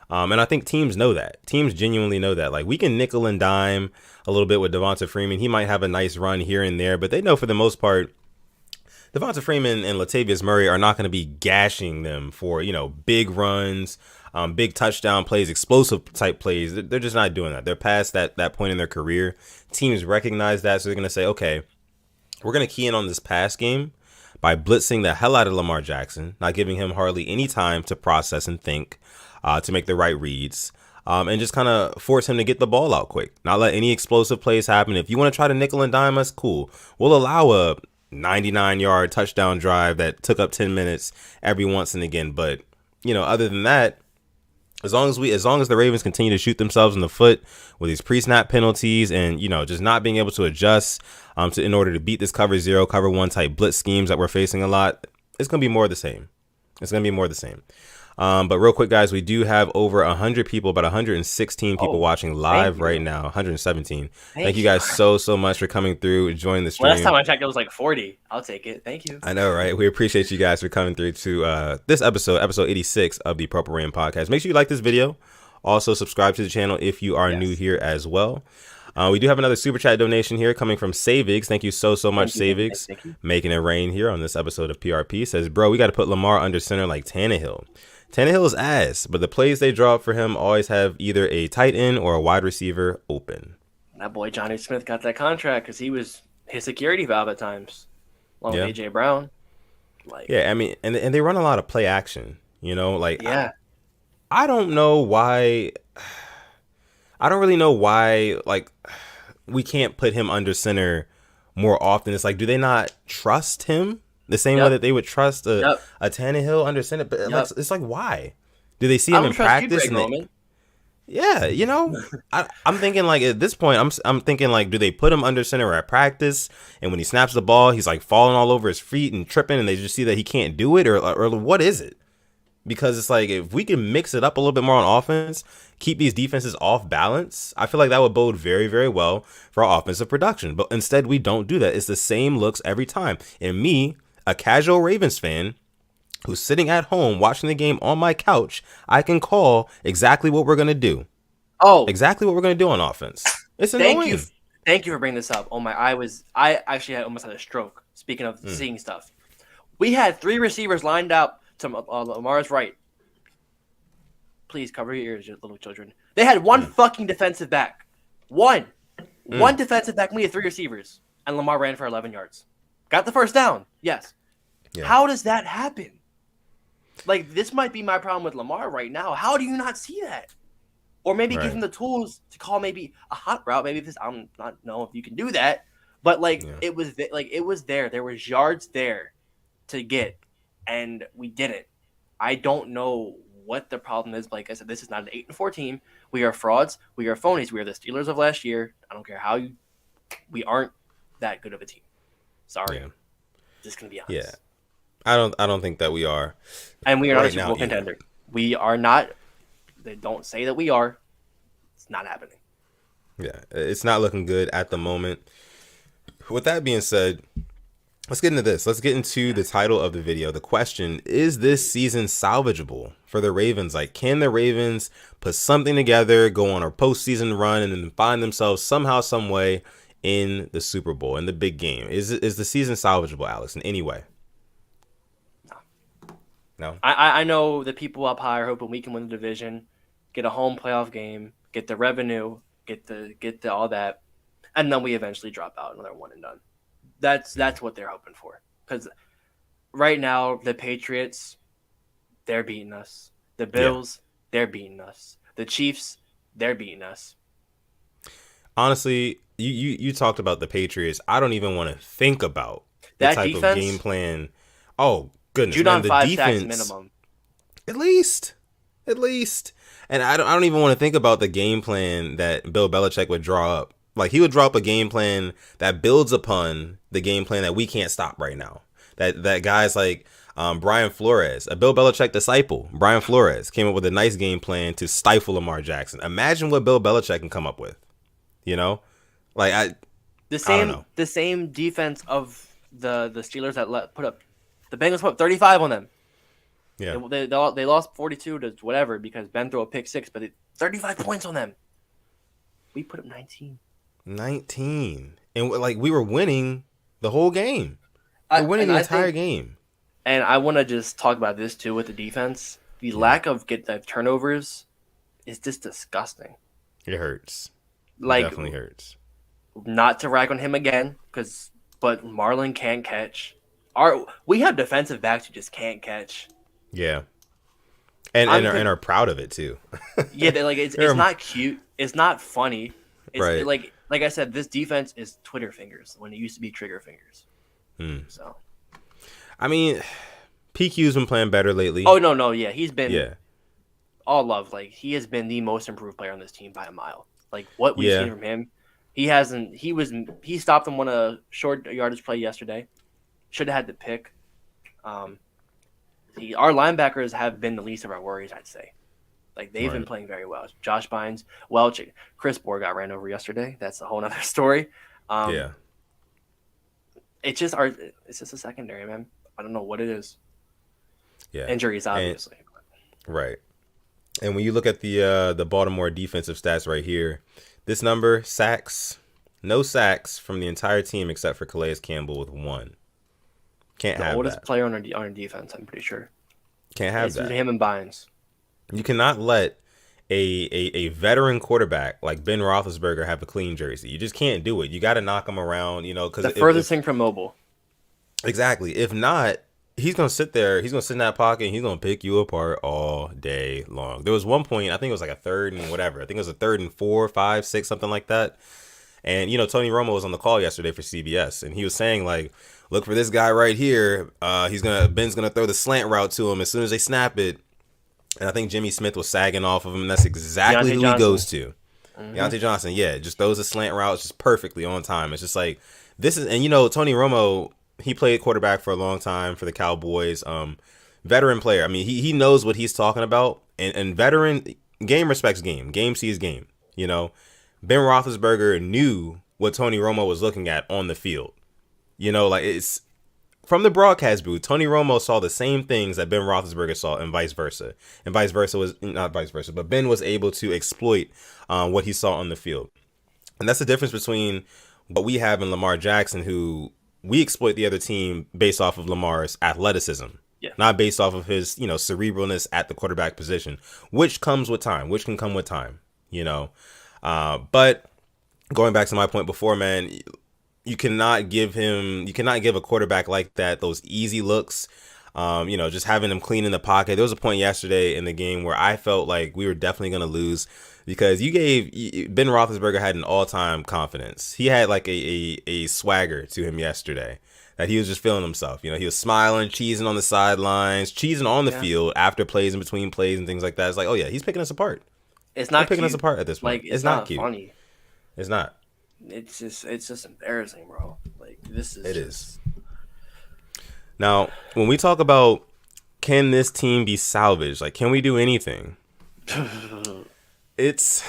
S2: And I think teams know that. Teams genuinely know that. Like, we can nickel and dime a little bit with Devonta Freeman. He might have a nice run here and there, but they know for the most part, Devonta Freeman and Latavius Murray are not going to be gashing them for, big runs, big touchdown plays, explosive type plays. They're just not doing that. They're past that point in their career. Teams recognize that, so they're going to say, okay, we're going to key in on this pass game by blitzing the hell out of Lamar Jackson, not giving him hardly any time to process and think, to make the right reads, and just kind of force him to get the ball out quick. Not let any explosive plays happen. If you want to try to nickel and dime us, cool. We'll allow a 99-yard touchdown drive that took up 10 minutes every once and again. But, other than that, as long as the Ravens continue to shoot themselves in the foot with these pre-snap penalties and, just not being able to adjust in order to beat this cover 0, cover 1 type blitz schemes that we're facing a lot, it's going to be more of the same. But real quick, guys, we do have over 100 people, about 116 people watching live right now, 117. Thank you guys so much for coming through, joining the stream.
S1: Last time I checked, it was like 40. I'll take it. Thank you.
S2: I know, right? We appreciate you guys for coming through to this episode 86 of the Purple Rain Podcast. Make sure you like this video. Also, subscribe to the channel if you are new here as well. We do have another super chat donation here coming from Savigs. Thank you so much, Savigs, making it rain here on this episode of PRP. Says, bro, we got to put Lamar under center like Tannehill. Tannehill's ass, but the plays they draw up for him always have either a tight end or a wide receiver open.
S1: That boy Johnny Smith got that contract because he was his security valve at times, along with AJ Brown.
S2: I mean, and they run a lot of play action.
S1: Yeah.
S2: I don't know why. I don't really know why. Like, we can't put him under center more often. It's like, do they not trust him the same way that they would trust a Tannehill under center? But it's like, why? Do they see him in practice? I'm thinking like at this point, I'm thinking like, do they put him under center at practice? And when he snaps the ball, he's like falling all over his feet and tripping, and they just see that he can't do it, or what is it? Because it's like, if we can mix it up a little bit more on offense, keep these defenses off balance, I feel like that would bode very, very well for our offensive production. But instead, we don't do that. It's the same looks every time. And me, a casual Ravens fan who's sitting at home watching the game on my couch, I can call exactly what we're going to do. Exactly what we're going to do on offense. It's annoying.
S1: Thank you for bringing this up. Oh my, I actually almost had a stroke. Speaking of seeing stuff, we had 3 receivers lined up to Lamar's right. Please cover your ears, little children. They had one fucking defensive back. One defensive back. We had 3 receivers, and Lamar ran for 11 yards. Got the first down. Yes. Yeah. How does that happen? Like, this might be my problem with Lamar right now. How do you not see that? Or maybe give him the tools to call maybe a hot route. Maybe this, I'm not know if you can do that, but it was there. There was yards there to get, and we didn't. I don't know what the problem is. Like I said, this is not an 8-4 team. We are frauds. We are phonies. We are the Steelers of last year. I don't care how we aren't that good of a team. Sorry, just gonna be honest.
S2: Yeah, I don't think that we are,
S1: and we are not a Super Bowl contender. We are not. They don't say that we are. It's not happening.
S2: Yeah, it's not looking good at the moment. With that being said, let's get into this. Let's get into the title of the video. The question, is this season salvageable for the Ravens? Like, can the Ravens put something together, go on a postseason run, and then find themselves somehow, some way in the Super Bowl, in the big game? Is the season salvageable, Alex, in any way? No.
S1: I know the people up high are hoping we can win the division, get a home playoff game, get the revenue, get the all that, and then we eventually drop out another one and done. That's what they're hoping for. because right now the Patriots, they're beating us. The
S2: Yeah.
S1: Bills, they're beating us. The Chiefs, they're beating us.
S2: Honestly, you talked about the Patriots. I don't even want to think about the
S1: That
S2: type of game
S1: defense,
S2: plan. Oh goodness, man,
S1: Judon
S2: the
S1: 5 sacks
S2: defense
S1: minimum.
S2: at least. And I don't even want to think about the game plan that Bill Belichick would draw up. Like he would draw up a game plan that builds upon the game plan that we can't stop right now. That guys like Brian Flores, a Bill Belichick disciple, Brian Flores came up with a nice game plan to stifle Lamar Jackson. Imagine what Bill Belichick can come up with. You know, like I don't know.
S1: The same defense of the Steelers that put up the Bengals put up 35 on them.
S2: Yeah,
S1: They lost 42 to whatever because Ben threw a pick six, but 35 points on them. We put up 19.
S2: 19, and like we were winning the whole game. We're winning the entire game.
S1: And I want to just talk about this too with the defense. The lack of turnovers is just disgusting.
S2: It hurts.
S1: Like,
S2: it definitely hurts.
S1: Not to rag on him again, but Marlon can't catch. We have defensive backs who just can't catch.
S2: Yeah, and are proud of it too.
S1: Yeah, it's not cute. It's not funny. It's
S2: right.
S1: Like I said, this defense is Twitter fingers when it used to be trigger fingers. So,
S2: I mean, PQ's been playing better lately.
S1: Oh no, yeah, he's been all love. Like he has been the most improved player on this team by a mile. Like what we've seen from him, he stopped him on a short yardage play yesterday. Should have had the pick. Our linebackers have been the least of our worries, I'd say. Like they've been playing very well. Josh Bynes, Chris Bohr got ran over yesterday. That's a whole other story. It's just a secondary, man. I don't know what it is.
S2: Yeah,
S1: injuries, obviously.
S2: Right. And when you look at the Baltimore defensive stats right here, this number no sacks from the entire team except for Calais Campbell with 1. Can't have that. The
S1: oldest player on our defense, I'm pretty sure.
S2: Can't have that.
S1: It's him and Bynes. You
S2: cannot let a veteran quarterback like Ben Roethlisberger have a clean jersey. You just can't do it. You got to knock him around, because
S1: the furthest thing from mobile.
S2: Exactly. If not, he's gonna sit there. He's gonna sit in that pocket and he's gonna pick you apart all day long. There was one point, I think it was like a 3rd and whatever. I think it was a 3rd and 4, 5, 6, something like that. And Tony Romo was on the call yesterday for CBS, and he was saying like, look for this guy right here. Ben's gonna throw the slant route to him as soon as they snap it. And I think Jimmy Smith was sagging off of him, and that's exactly who he goes to. Deontay Johnson, just throws a slant route just perfectly on time. It's just like this is, and Tony Romo, he played quarterback for a long time for the Cowboys. Veteran player. I mean, he knows what he's talking about, and veteran game respects game. Game sees game. Ben Roethlisberger knew what Tony Romo was looking at on the field. It's from the broadcast booth. Tony Romo saw the same things that Ben Roethlisberger saw, and vice versa. And vice versa was not vice versa, but Ben was able to exploit what he saw on the field. And that's the difference between what we have in Lamar Jackson, who we exploit the other team based off of Lamar's athleticism, not based off of his cerebralness at the quarterback position, which can come with time. But going back to my point before, man. You cannot give a quarterback like that those easy looks, just having him clean in the pocket. There was a point yesterday in the game where I felt like we were definitely going to lose because Ben Roethlisberger had an all-time confidence. He had like a swagger to him yesterday that he was just feeling himself. He was smiling, cheesing on the sidelines, cheesing on the field after plays and between plays and things like that. It's like, oh yeah, he's picking us apart.
S1: It's not
S2: picking us apart at this point.
S1: Like, it's not cute. Funny.
S2: It's not.
S1: It's just embarrassing, bro. Like this is.
S2: It is. Now, when we talk about can this team be salvaged, like can we do anything? It's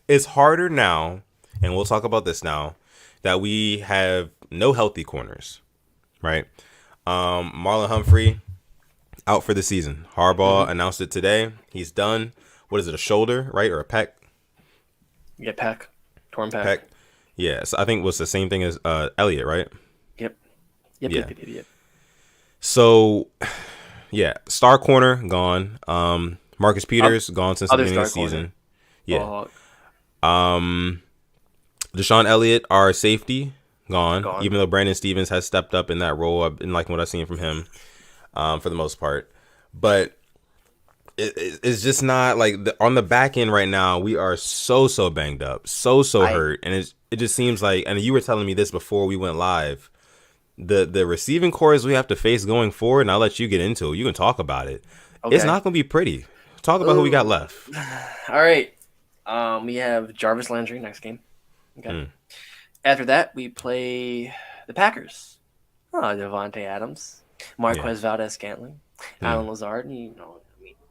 S2: harder now, and we'll talk about this now, that we have no healthy corners, right? Marlon Humphrey out for the season. Harbaugh announced it today. He's done. What is it? A shoulder, right, or a pec?
S1: Yeah, pec. Torn pec.
S2: Yeah, so I think it was the same thing as Elliott, right?
S1: Yep.
S2: So, star corner gone. Marcus Peters gone since the beginning of the season.
S1: Yeah.
S2: Deshaun Elliott, our safety, gone.
S1: Gone.
S2: Even though Brandon Stevens has stepped up in that role, I've been liking what I've seen from him for the most part. But it's just not like on the back end right now. We are so banged up, so hurt, and it just seems like. And you were telling me this before we went live. The receiving cores we have to face going forward, and I'll let you get into it. You can talk about it.
S1: Okay.
S2: It's not going to be pretty. Talk about who we got left.
S1: All right. We have Jarvis Landry next game. Okay. After that, we play the Packers. Devontae Adams, Marquez Valdez-Scantling, Alan Lazard.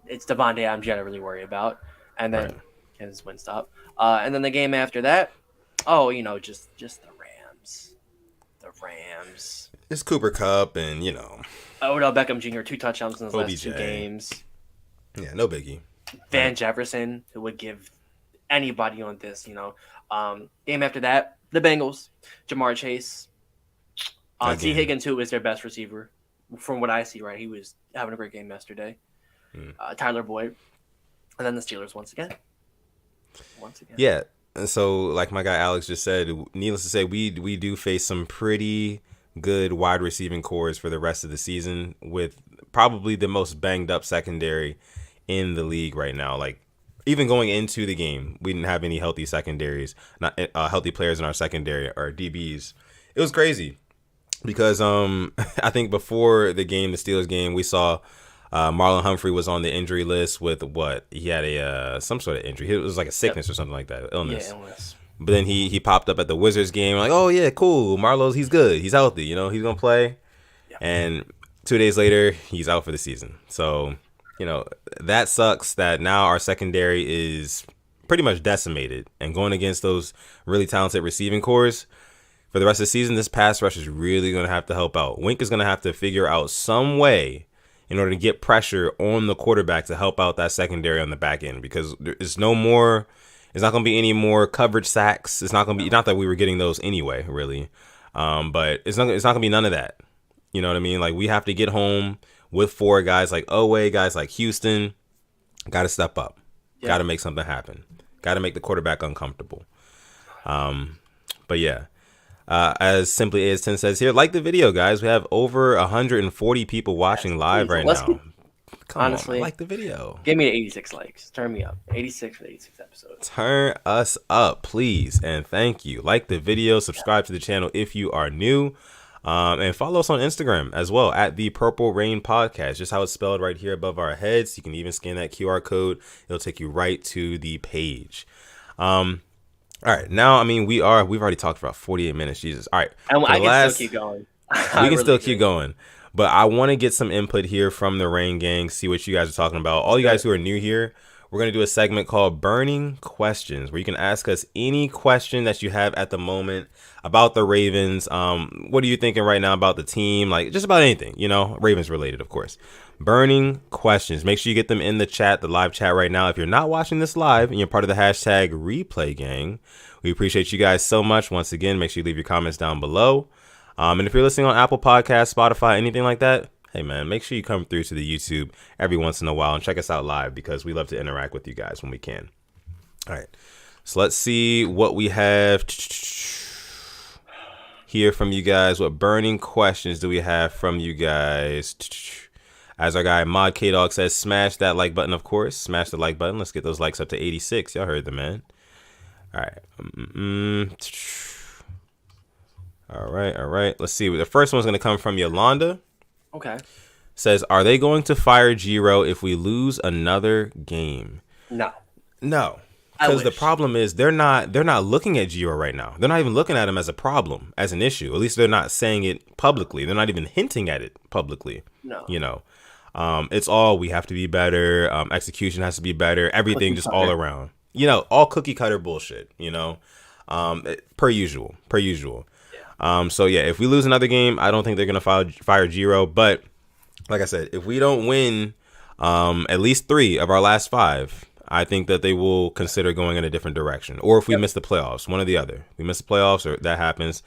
S1: It's Devontae Adams you got to really worry about. And then his Winstop. And then the game after that, just the Rams. The Rams.
S2: It's Cooper Kupp and,
S1: Odell Beckham Jr., 2 touchdowns in his
S2: OBJ.
S1: last 2 games.
S2: Yeah, no biggie.
S1: Van Jefferson, who would give anybody on this, Game after that, the Bengals, Jamar Chase. T. Higgins, who is their best receiver, from what I see, right? He was having a great game yesterday. Tyler Boyd. And then the Steelers once again.
S2: Yeah. And so, like my guy Alex just said, needless to say, we do face some pretty good wide receiving cores for the rest of the season with probably the most banged up secondary in the league right now. Like, even going into the game, we didn't have any healthy secondaries, not healthy players in our secondary or DBs. It was crazy because I think before the game, the Steelers game, we saw Marlon Humphrey was on the injury list with what? He had some sort of injury. It was like a sickness or something like that, illness.
S1: Yeah, illness.
S2: But then he popped up at the Wizards game. Like, oh yeah, cool. Marlo's, he's good. He's healthy. He's gonna play. Yeah. And 2 days later, he's out for the season. So, that sucks. That now our secondary is pretty much decimated. And going against those really talented receiving cores for the rest of the season, this pass rush is really gonna have to help out. Wink is gonna have to figure out some way in order to get pressure on the quarterback to help out that secondary on the back end, because it's no more. It's not going to be any more coverage sacks. It's not going to be, not that we were getting those anyway, really. But it's not going to be none of that. You know what I mean? Like, we have to get home with 4 guys like Owe, guys like Houston. Got to step up. Yeah. Got to make something happen. Got to make the quarterback uncomfortable. But yeah, as Simply As 10 says here, like the video, guys. We have over 140 people watching live right now.
S1: Honestly,
S2: like the video.
S1: Give me 86 likes. Turn me up. 86 for the 86th episode.
S2: Turn us up, please, and thank you. Like the video, subscribe to the channel if you are new, and follow us on Instagram as well at the Purple Rain Podcast. Just how it's spelled right here above our heads. You can even scan that QR code. It'll take you right to the page. All right, now we've already talked for about 48 minutes. Jesus. All right,
S1: I can still keep going.
S2: We can still keep going. But I want to get some input here from the Rain Gang, see what you guys are talking about. All you guys who are new here, we're going to do a segment called Burning Questions, where you can ask us any question that you have at the moment about the Ravens. What are you thinking right now about the team? Like, just about anything, Ravens related, of course. Burning questions. Make sure you get them in the chat, the live chat right now. If you're not watching this live and you're part of the hashtag Replay Gang, we appreciate you guys so much. Once again, make sure you leave your comments down below. And if you're listening on Apple Podcasts, Spotify, anything like that, hey, man, make sure you come through to the YouTube every once in a while and check us out live, because we love to interact with you guys when we can. All right. So let's see what we have here from you guys. What burning questions do we have from you guys? As our guy Mod K-Dog says, smash that like button, of course. Smash the like button. Let's get those likes up to 86. Y'all heard the man. All right. All right. Let's see. The first one's going to come from Yolanda.
S1: Okay.
S2: Says, are they going to fire Giro if we lose another game?
S1: No.
S2: Because the problem is they're not looking at Giro right now. They're not even looking at him as a problem, as an issue. At least they're not saying it publicly. They're not even hinting at it publicly.
S1: No.
S2: It's all, we have to be better. Execution has to be better. Everything just all around. All cookie cutter bullshit, per usual. So yeah, if we lose another game, I don't think they're gonna fire Giro. But like I said, if we don't win at least 3 of our last 5, I think that they will consider going in a different direction. Or if we miss the playoffs, one or the other. We miss the playoffs, or that happens,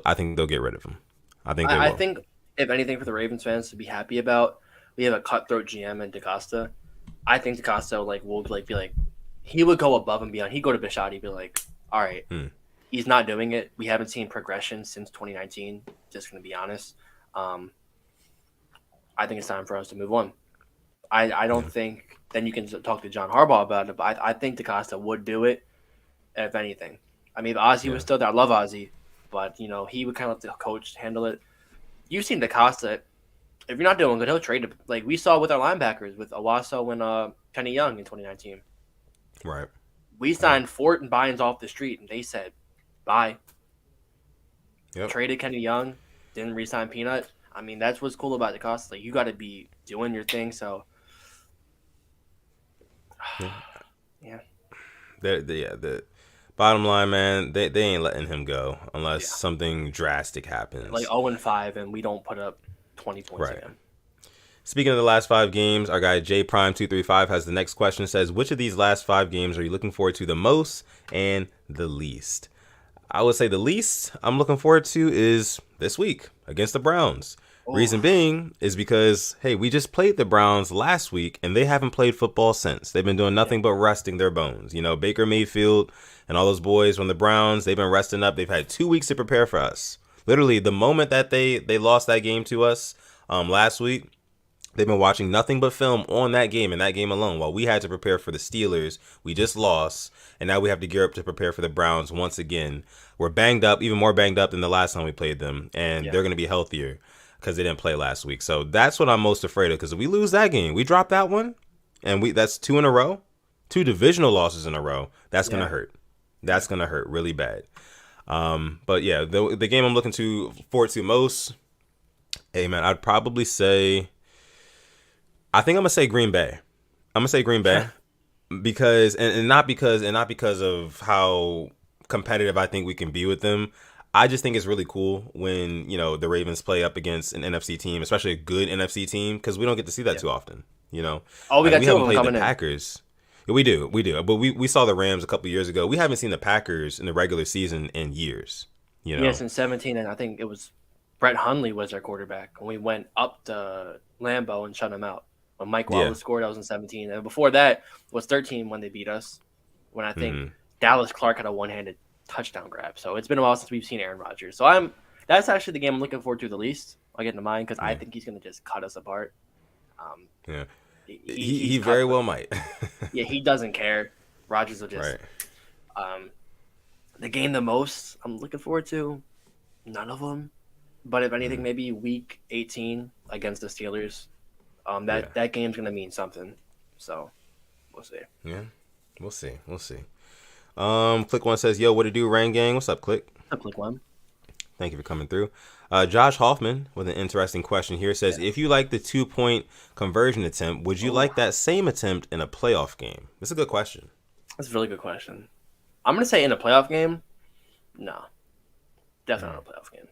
S2: I think they'll get rid of him. I think
S1: if anything for the Ravens fans to be happy about, we have a cutthroat GM in DaCosta. I think DaCosta will be like he would go above and beyond. He'd go to Bishotti, be like, all right. He's not doing it. We haven't seen progression since 2019. Just going to be honest. I think it's time for us to move on. I don't
S2: Yeah.
S1: think then you can talk to John Harbaugh about it, but I think DaCosta would do it if anything. I mean, if Ozzie was
S2: Yeah.
S1: still there, I love Ozzie, but he would kind of let the coach handle it. You've seen DaCosta. If you're not doing good, he'll trade it. Like we saw with our linebackers with Owasso and Kenny Young in 2019.
S2: Right.
S1: We signed Fort and Bynes off the street, and they said bye.
S2: Yep.
S1: Traded Kenny Young, didn't re-sign Peanut. I mean, that's what's cool about DaCosta. Like you got to be doing your thing. So,
S2: Yeah.
S1: yeah.
S2: The bottom line, man, they ain't letting him go unless
S1: Yeah.
S2: something drastic happens.
S1: Like 0-5, and we don't put up 20 points
S2: Right.
S1: again.
S2: Speaking of the last 5 games, our guy J Prime 235 has the next question. Says, which of these last 5 games are you looking forward to the most and the least? I would say the least I'm looking forward to is this week against the Browns. Reason being is because, hey, we just played the Browns last week and they haven't played football since. They've been doing nothing but resting their bones. Baker Mayfield and all those boys from the Browns, they've been resting up. They've had 2 weeks to prepare for us. Literally, the moment that they lost that game to us last week, they've been watching nothing but film on that game and that game alone while we had to prepare for the Steelers. We just lost, and now we have to gear up to prepare for the Browns once again. We're banged up, even more banged up than the last time we played them, and they're going to be healthier because they didn't play last week. So that's what I'm most afraid of, because if we lose that game, we drop that one, and that's 2 in a row, 2 divisional losses in a row. That's going to hurt. That's going to hurt really bad. But yeah, the game I'm looking forward to most, hey man, I'd probably say, I think I'm gonna say Green Bay. I'm gonna say Green Bay because and not because of how competitive I think we can be with them. I just think it's really cool when the Ravens play up against an NFC team, especially a good NFC team, because we don't get to see that too often.
S1: Oh, we got
S2: we
S1: 2 of
S2: haven't
S1: them
S2: played
S1: coming
S2: the
S1: in.
S2: Packers. We do, but we saw the Rams a couple years ago. We haven't seen the Packers in the regular season in years.
S1: Yeah, since 17, and I think it was Brett Hundley was our quarterback, and we went up to Lambeau and shut him out. When Mike Wallace scored, that was in 17. And before that was 13 when they beat us, when I think Dallas Clark had a one-handed touchdown grab. So it's been a while since we've seen Aaron Rodgers. So that's actually the game I'm looking forward to the least. I'll get into mine because I think he's going to just cut us apart.
S2: Yeah. He very well might.
S1: Yeah, he doesn't care. Rodgers will just the game the most I'm looking forward to, none of them. But if anything, maybe week 18 against the Steelers. That game's gonna mean something. So we'll see.
S2: Yeah. We'll see. Click One says, yo, what it do, Rain Gang? What's up, Click?
S1: What's up, Click One?
S2: Thank you for coming through. Josh Hoffman with an interesting question here says, if you like the 2-point conversion attempt, would you like that same attempt in a playoff game? That's a good question.
S1: That's a really good question. I'm going to say in a playoff game, no. Definitely not a playoff game.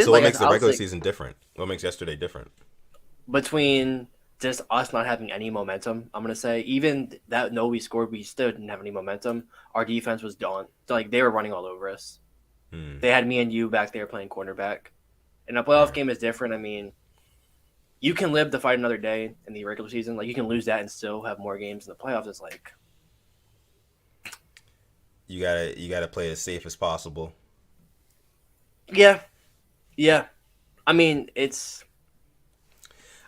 S2: So what makes the regular season different? What makes yesterday different?
S1: Between just us not having any momentum, I'm going to say, even that we scored, we still didn't have any momentum. Our defense was done. So, they were running all over us. They had me and you back there playing cornerback. And a playoff game is different. I mean, you can live to fight another day in the regular season. You can lose that and still have more games in the playoffs. It's
S2: you gotta play as safe as possible.
S1: Yeah. I mean, it's.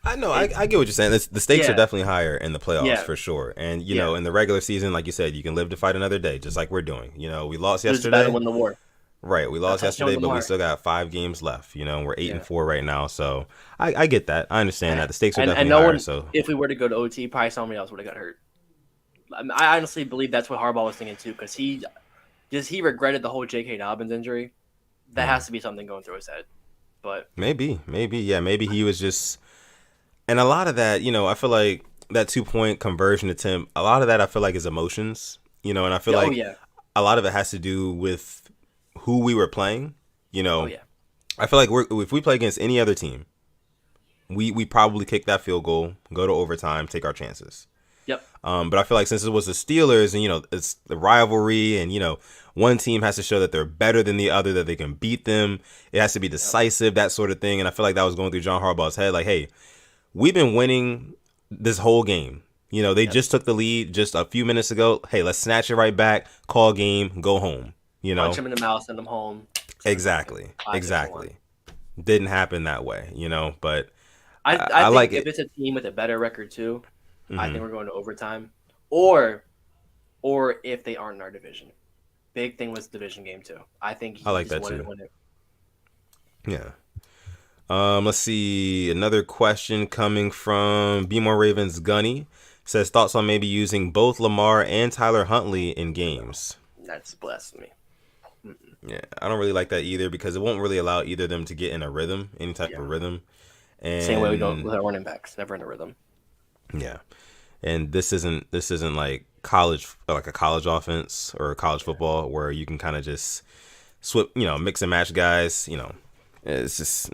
S2: I know. I get what you're saying. The stakes are definitely higher in the playoffs for sure. And in the regular season, like you said, you can live to fight another day, just like we're doing. We lost yesterday.
S1: Win the war.
S2: Right, we lost yesterday, but we still got 5 games left. We're 8-4 right now, so I get that. I understand that the stakes are definitely higher. So
S1: if we were to go to OT, probably somebody else would have got hurt. I honestly believe that's what Harbaugh was thinking too, because he regretted the whole J.K. Dobbins injury. That has to be something going through his head. But
S2: maybe he was just, and a lot of that, I feel like that 2-point conversion attempt, a lot of that I feel like is emotions, and I feel like a lot of it has to do with who we were playing. I feel like if we play against any other team, we probably kick that field goal, go to overtime, take our chances.
S1: Yep.
S2: But I feel like since it was the Steelers and, it's the rivalry and, one team has to show that they're better than the other, that they can beat them. It has to be decisive, that sort of thing. And I feel like that was going through John Harbaugh's head. Like, hey, we've been winning this whole game. They just took the lead just a few minutes ago. Hey, let's snatch it right back, call game, go home. You
S1: Punch
S2: know,
S1: him in the mouth, send him home.
S2: exactly, exactly. Didn't happen that way, you know. But
S1: I
S2: I like
S1: think if
S2: it.
S1: it's a team with a better record too, I
S2: Hmm.
S1: think we're going to overtime, or if they aren't in our division. Big thing was division game too. I think
S2: I
S1: he
S2: like
S1: just
S2: that
S1: wanted to
S2: too.
S1: win it.
S2: Yeah. Let's see. Another question coming from Be More Ravens Gunny says thoughts on maybe using both Lamar and Tyler Huntley in games.
S1: That's blasphemy.
S2: Yeah, I don't really like that either because it won't really allow either of them to get in a rhythm, any type
S1: Yeah.
S2: of rhythm.
S1: Same way we don't
S2: And
S1: with our running backs. Never in a rhythm.
S2: yeah, and this isn't like college, like a college offense or college football where you can kind of just mix and match guys. It's just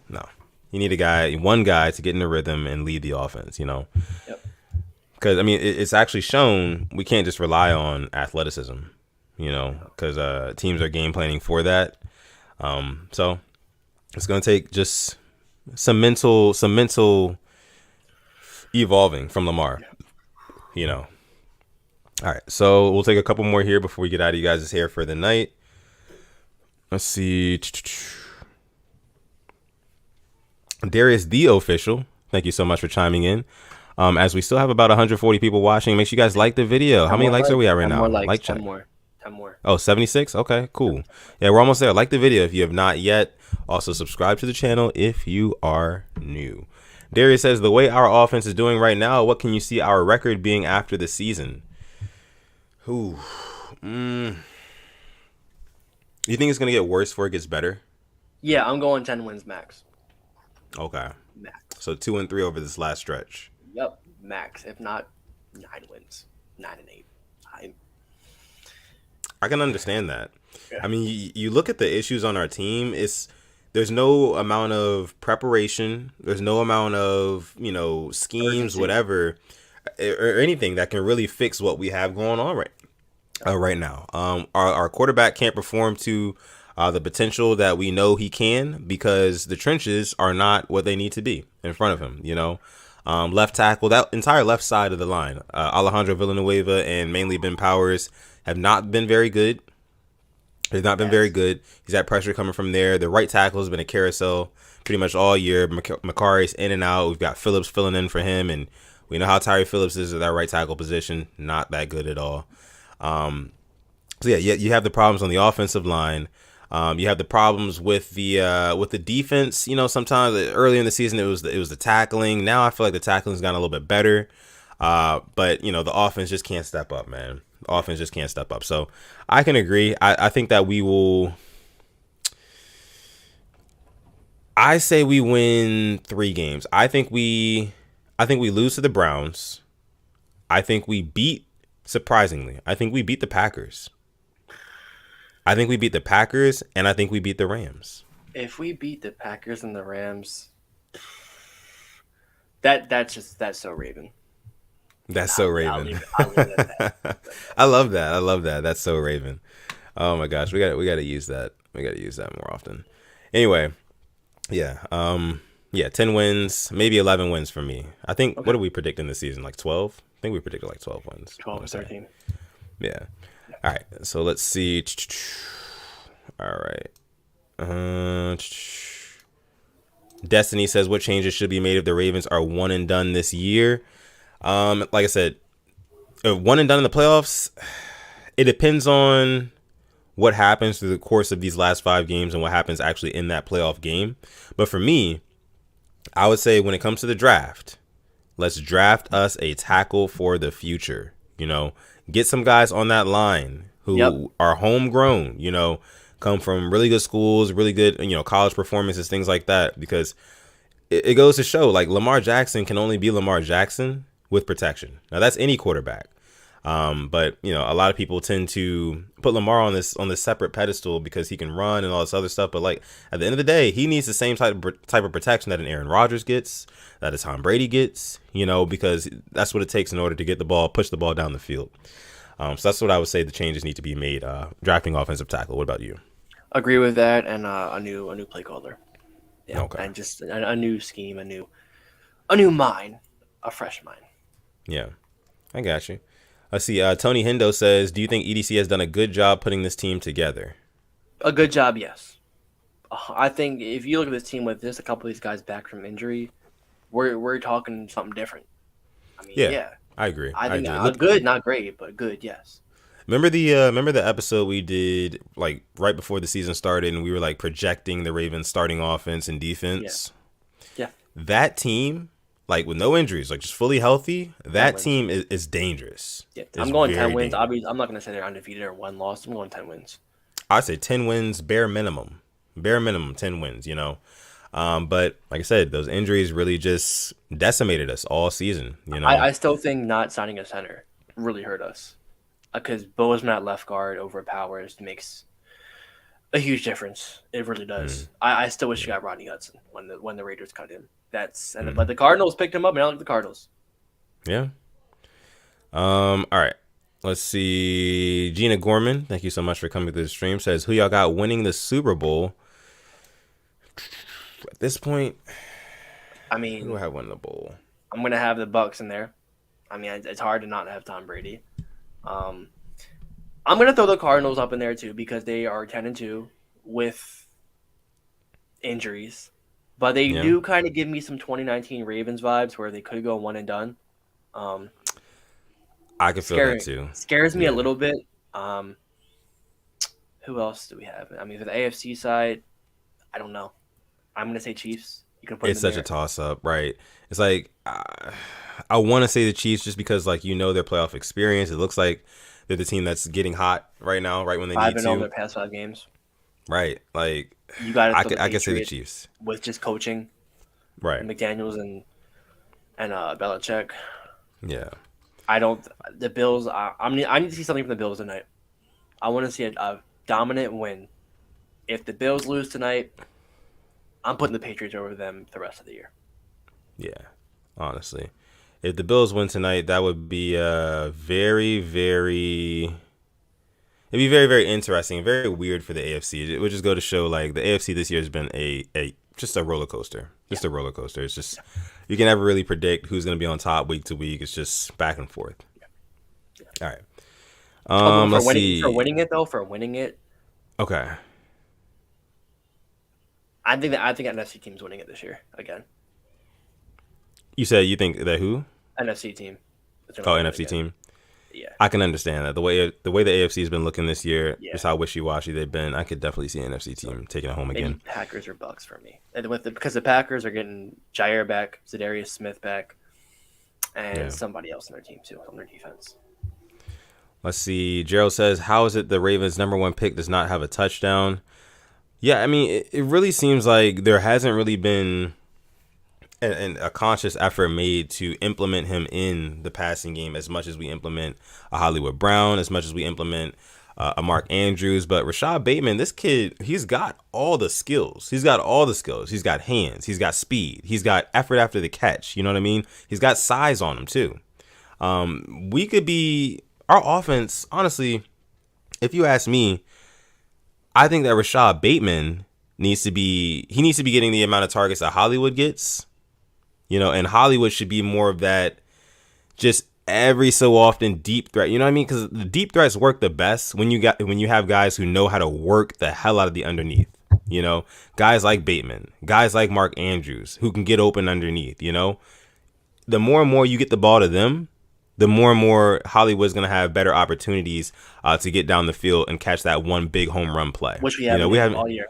S2: no. You need one guy to get in the rhythm and lead the offense.
S1: Yep.
S2: Because I mean, it's actually shown we can't just rely on athleticism. Because teams are game planning for that. So it's gonna take just some mental evolving from Lamar. All right, so we'll take a couple more here before we get out of you guys' hair for the night. Let's see. Darius the official, thank you so much for chiming in. As we still have about 140 people watching, make sure you guys like the video. How
S1: 10
S2: many
S1: more
S2: likes are we at right
S1: 10
S2: now?
S1: more likes.
S2: Like
S1: 10
S2: check.
S1: more. 10 more.
S2: Oh, 76? Okay, cool. Yeah, we're almost there. Like the video if you have not yet. Also, subscribe to the channel if you are new. Darius says, the way our offense is doing right now, what can you see our record being after the season? Ooh. You think it's going to get worse before it gets better?
S1: Yeah, I'm going 10 wins max.
S2: Okay.
S1: Max.
S2: So 2-3 over this last stretch.
S1: Yep, max. If not, 9 wins. 9 and 8.
S2: I can understand that.
S1: Yeah.
S2: I mean, you look at the issues on our team. There's no amount of preparation. There's no amount of schemes,
S1: Urgency.
S2: whatever, or anything that can really fix what we have going on right now. Our quarterback can't perform to the potential that we know he can because the trenches are not what they need to be in front of him. Left tackle, that entire left side of the line, Alejandro Villanueva and mainly Ben Powers have not been very good. He's not been very good. He's had pressure coming from there. The right tackle has been a carousel pretty much all year. Makari's in and out. We've got Phillips filling in for him, and we know how Tyree Phillips is at that right tackle position. Not that good at all. So yeah, you have the problems on the offensive line. You have the problems with the defense. Sometimes early in the season it was the tackling. Now I feel like the tackling's gotten a little bit better. But the offense just can't step up, man. The offense just can't step up. So I can agree. I think that we will. I say we win 3 games. I think we lose to the Browns. I think we beat, surprisingly, I think we beat the Packers. I think we beat the Packers, and I think we beat the Rams.
S1: If we beat the Packers and the Rams, that's so Raven.
S2: That's so Raven.
S1: I'll leave it at that.
S2: I love that. I love that. That's so Raven. Oh my gosh, we got to use that. We got to use that more often. Anyway, yeah. 10 wins, maybe 11 wins for me. I think. Okay. What are we predicting this season? Like 12? I think we predicted like 12 wins.
S1: 12 or 13.
S2: Yeah. All right. So let's see. All right. Destiny says, what changes should be made if the Ravens are one and done this year? Like I said, one and done in the playoffs. It depends on what happens through the course of these last 5 games and what happens actually in that playoff game. But for me, I would say when it comes to the draft, let's draft us a tackle for the future. Get some guys on that line who are homegrown, come from really good schools, really good, college performances, things like that. Because it goes to show, like, Lamar Jackson can only be Lamar Jackson with protection. Now, that's any quarterback. But a lot of people tend to put Lamar on this separate pedestal because he can run and all this other stuff. But like at the end of the day, he needs the same type of protection that an Aaron Rodgers gets, that a Tom Brady gets. Because that's what it takes in order to get the ball, push the ball down the field. So that's what I would say the changes need to be made. Drafting offensive tackle. What about you?
S1: Agree with that, and a new play caller. Yeah,
S2: okay.
S1: And just a new scheme, a new mind, a fresh mind.
S2: Yeah, I got you. Let's see. Tony Hendo says, "Do you think EDC has done a good job putting this team together?"
S1: A good job, yes. I think if you look at this team with just a couple of these guys back from injury, we're talking something different. I mean,
S2: Yeah,
S1: yeah.
S2: I agree.
S1: I
S2: I
S1: think
S2: agree. Look,
S1: good, not great, but good, yes.
S2: remember the episode we did like right before the season started, and we were like projecting the Ravens starting offense and
S1: Yeah.
S2: defense.
S1: Yeah.
S2: That team, like with no injuries, like just fully healthy,
S1: 10
S2: that
S1: wins.
S2: team is dangerous.
S1: Yeah.
S2: It's
S1: I'm going
S2: very
S1: 10 wins.
S2: dangerous.
S1: I'm not going to say they're undefeated or one loss. I'm going 10 wins.
S2: I say 10 wins, bare minimum. Bare minimum, 10 wins, you know. But like I said, those injuries really just decimated us all season, you know.
S1: I still think not signing a center really hurt us because Bozeman at left guard over Powers makes a huge difference. It really does. I still wish you got Rodney Hudson when the Raiders cut him. But the Cardinals picked him up, and I like the Cardinals.
S2: Yeah. All right. Let's see. Gina Gorman, thank you so much for coming to the stream. Says, who y'all got winning the Super Bowl? At this point,
S1: I mean,
S2: who do I have winning the bowl?
S1: I'm gonna have the Bucks in there. I mean, it's hard to not have Tom Brady. I'm gonna throw the Cardinals up in there too because they are 10-2 with injuries, but they do kind of give me some 2019 Ravens vibes where they could go one and done.
S2: I can feel that too.
S1: Scares me a little bit. Who else do we have? I mean, for the AFC side, I don't know. I'm gonna say Chiefs. You can put
S2: it's such a toss up, right? It's like I want to say the Chiefs just because, like, you know, their playoff experience. It looks like they're the team that's getting hot right now, right when they need to.
S1: 5-0 their past 5 games.
S2: Right, like
S1: you got.
S2: I can say the Chiefs
S1: with just coaching,
S2: right?
S1: McDaniels and Belichick.
S2: Yeah,
S1: I don't. The Bills. I need to see something from the Bills tonight. I want to see a dominant win. If the Bills lose tonight, I'm putting the Patriots over them the rest of the year.
S2: Yeah, honestly, if the Bills win tonight, that would be very, very. It'd be very, very interesting, very weird for the AFC. It would just go to show, like, the AFC this year has been just a roller coaster. A roller coaster. It's just you can never really predict who's going to be on top week to week. It's just back and forth. All right. Let's see.
S1: For winning it.
S2: Okay.
S1: I think NFC team's winning it this year again.
S2: You said you think that who?
S1: NFC team.
S2: NFC team.
S1: Yeah,
S2: I can understand that the way the AFC has been looking this year, just how wishy-washy they've been. I could definitely see an NFC team taking it home again.
S1: Packers or Bucks for me, and because the Packers are getting Jair back, Zadarius Smith back, and somebody else on their team too on their defense.
S2: Let's see. Gerald says, "How is it the Ravens' #1 pick does not have a touchdown?" Yeah, I mean, it really seems like there hasn't really been a conscious effort made to implement him in the passing game as much as we implement a Hollywood Brown, as much as we implement a Mark Andrews. But Rashad Bateman, this kid, he's got all the skills. He's got hands. He's got speed. He's got effort after the catch. You know what I mean? He's got size on him too. We could be our offense. Honestly, if you ask me, I think that Rashad Bateman needs to be getting the amount of targets that Hollywood gets. You know, and Hollywood should be more of that just every so often deep threat. You know what I mean? Because the deep threats work the best when you have guys who know how to work the hell out of the underneath. You know, guys like Bateman, guys like Mark Andrews who can get open underneath. You know, the more and more you get the ball to them, the more and more Hollywood's going to have better opportunities to get down the field and catch that one big home run play.
S1: Which we haven't all year.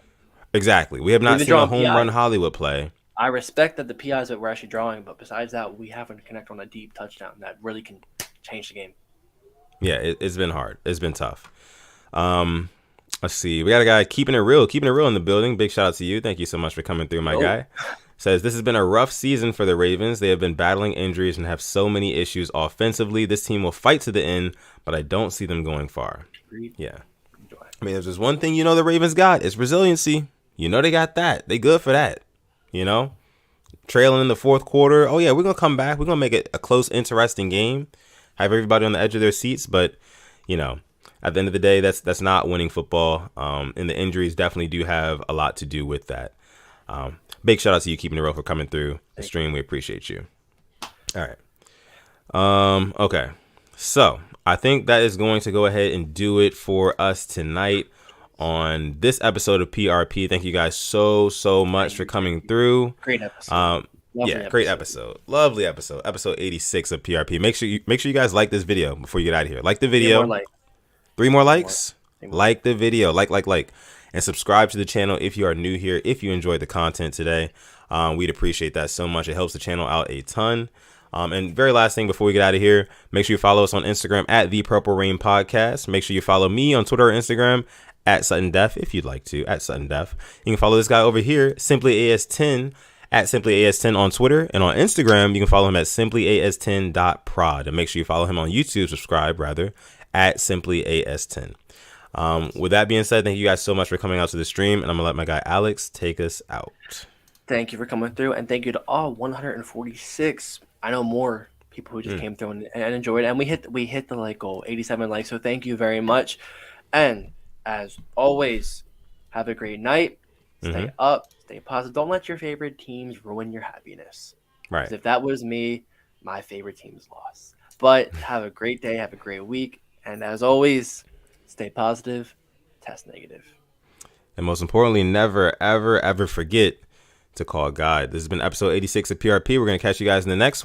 S2: Exactly. We have not seen a home run Hollywood play.
S1: I respect that the PIs that we're actually drawing, but besides that, we haven't connected on a deep touchdown that really can change the game.
S2: Yeah, it's been hard. It's been tough. Let's see. We got a guy keeping it real in the building. Big shout out to you. Thank you so much for coming through, my guy. Says, this has been a rough season for the Ravens. They have been battling injuries and have so many issues offensively. This team will fight to the end, but I don't see them going far. Yeah. I mean, if there's one thing the Ravens got, it's resiliency. They got that. They good for that. Trailing in the fourth quarter. Oh, yeah, we're going to come back. We're going to make it a close, interesting game. Have everybody on the edge of their seats. But, at the end of the day, that's not winning football. And the injuries definitely do have a lot to do with that. Big shout out to you, keeping it real, for coming through the stream. We appreciate you. All right. Okay. So I think that is going to go ahead and do it for us tonight on this episode of PRP. Thank you guys so much for coming through.
S1: Great episode.
S2: Great episode. Lovely episode. Episode 86 of PRP. Make sure you guys like this video before you get out of here. Like the video. 3 more likes. Like the video. Like. And subscribe to the channel if you are new here. If you enjoyed the content today, we'd appreciate that so much. It helps the channel out a ton. And very last thing before we get out of here, make sure you follow us on Instagram at The Purple Rain Podcast. Make sure you follow me on Twitter or Instagram at Sutton Def if you'd like to, at Sutton Def. You can follow this guy over here, Simply AS10, at Simply AS10 on Twitter. And on Instagram, you can follow him at simplyas10.prod. And make sure you follow him on YouTube, subscribe rather, at Simply AS10. With that being said, thank you guys so much for coming out to the stream. And I'm going to let my guy Alex take us out.
S1: Thank you for coming through. And thank you to all 146. I know more people who just came through and enjoyed it. And we hit the goal, 87 likes. So thank you very much. And as always, have a great night. Stay up, stay positive. Don't let your favorite teams ruin your happiness.
S2: Right.
S1: Because if that was me, my favorite team's lost. But have a great day. Have a great week. And as always, stay positive, test negative.
S2: And most importantly, never, ever, ever forget to call God. This has been episode 86 of PRP. We're going to catch you guys in the next one.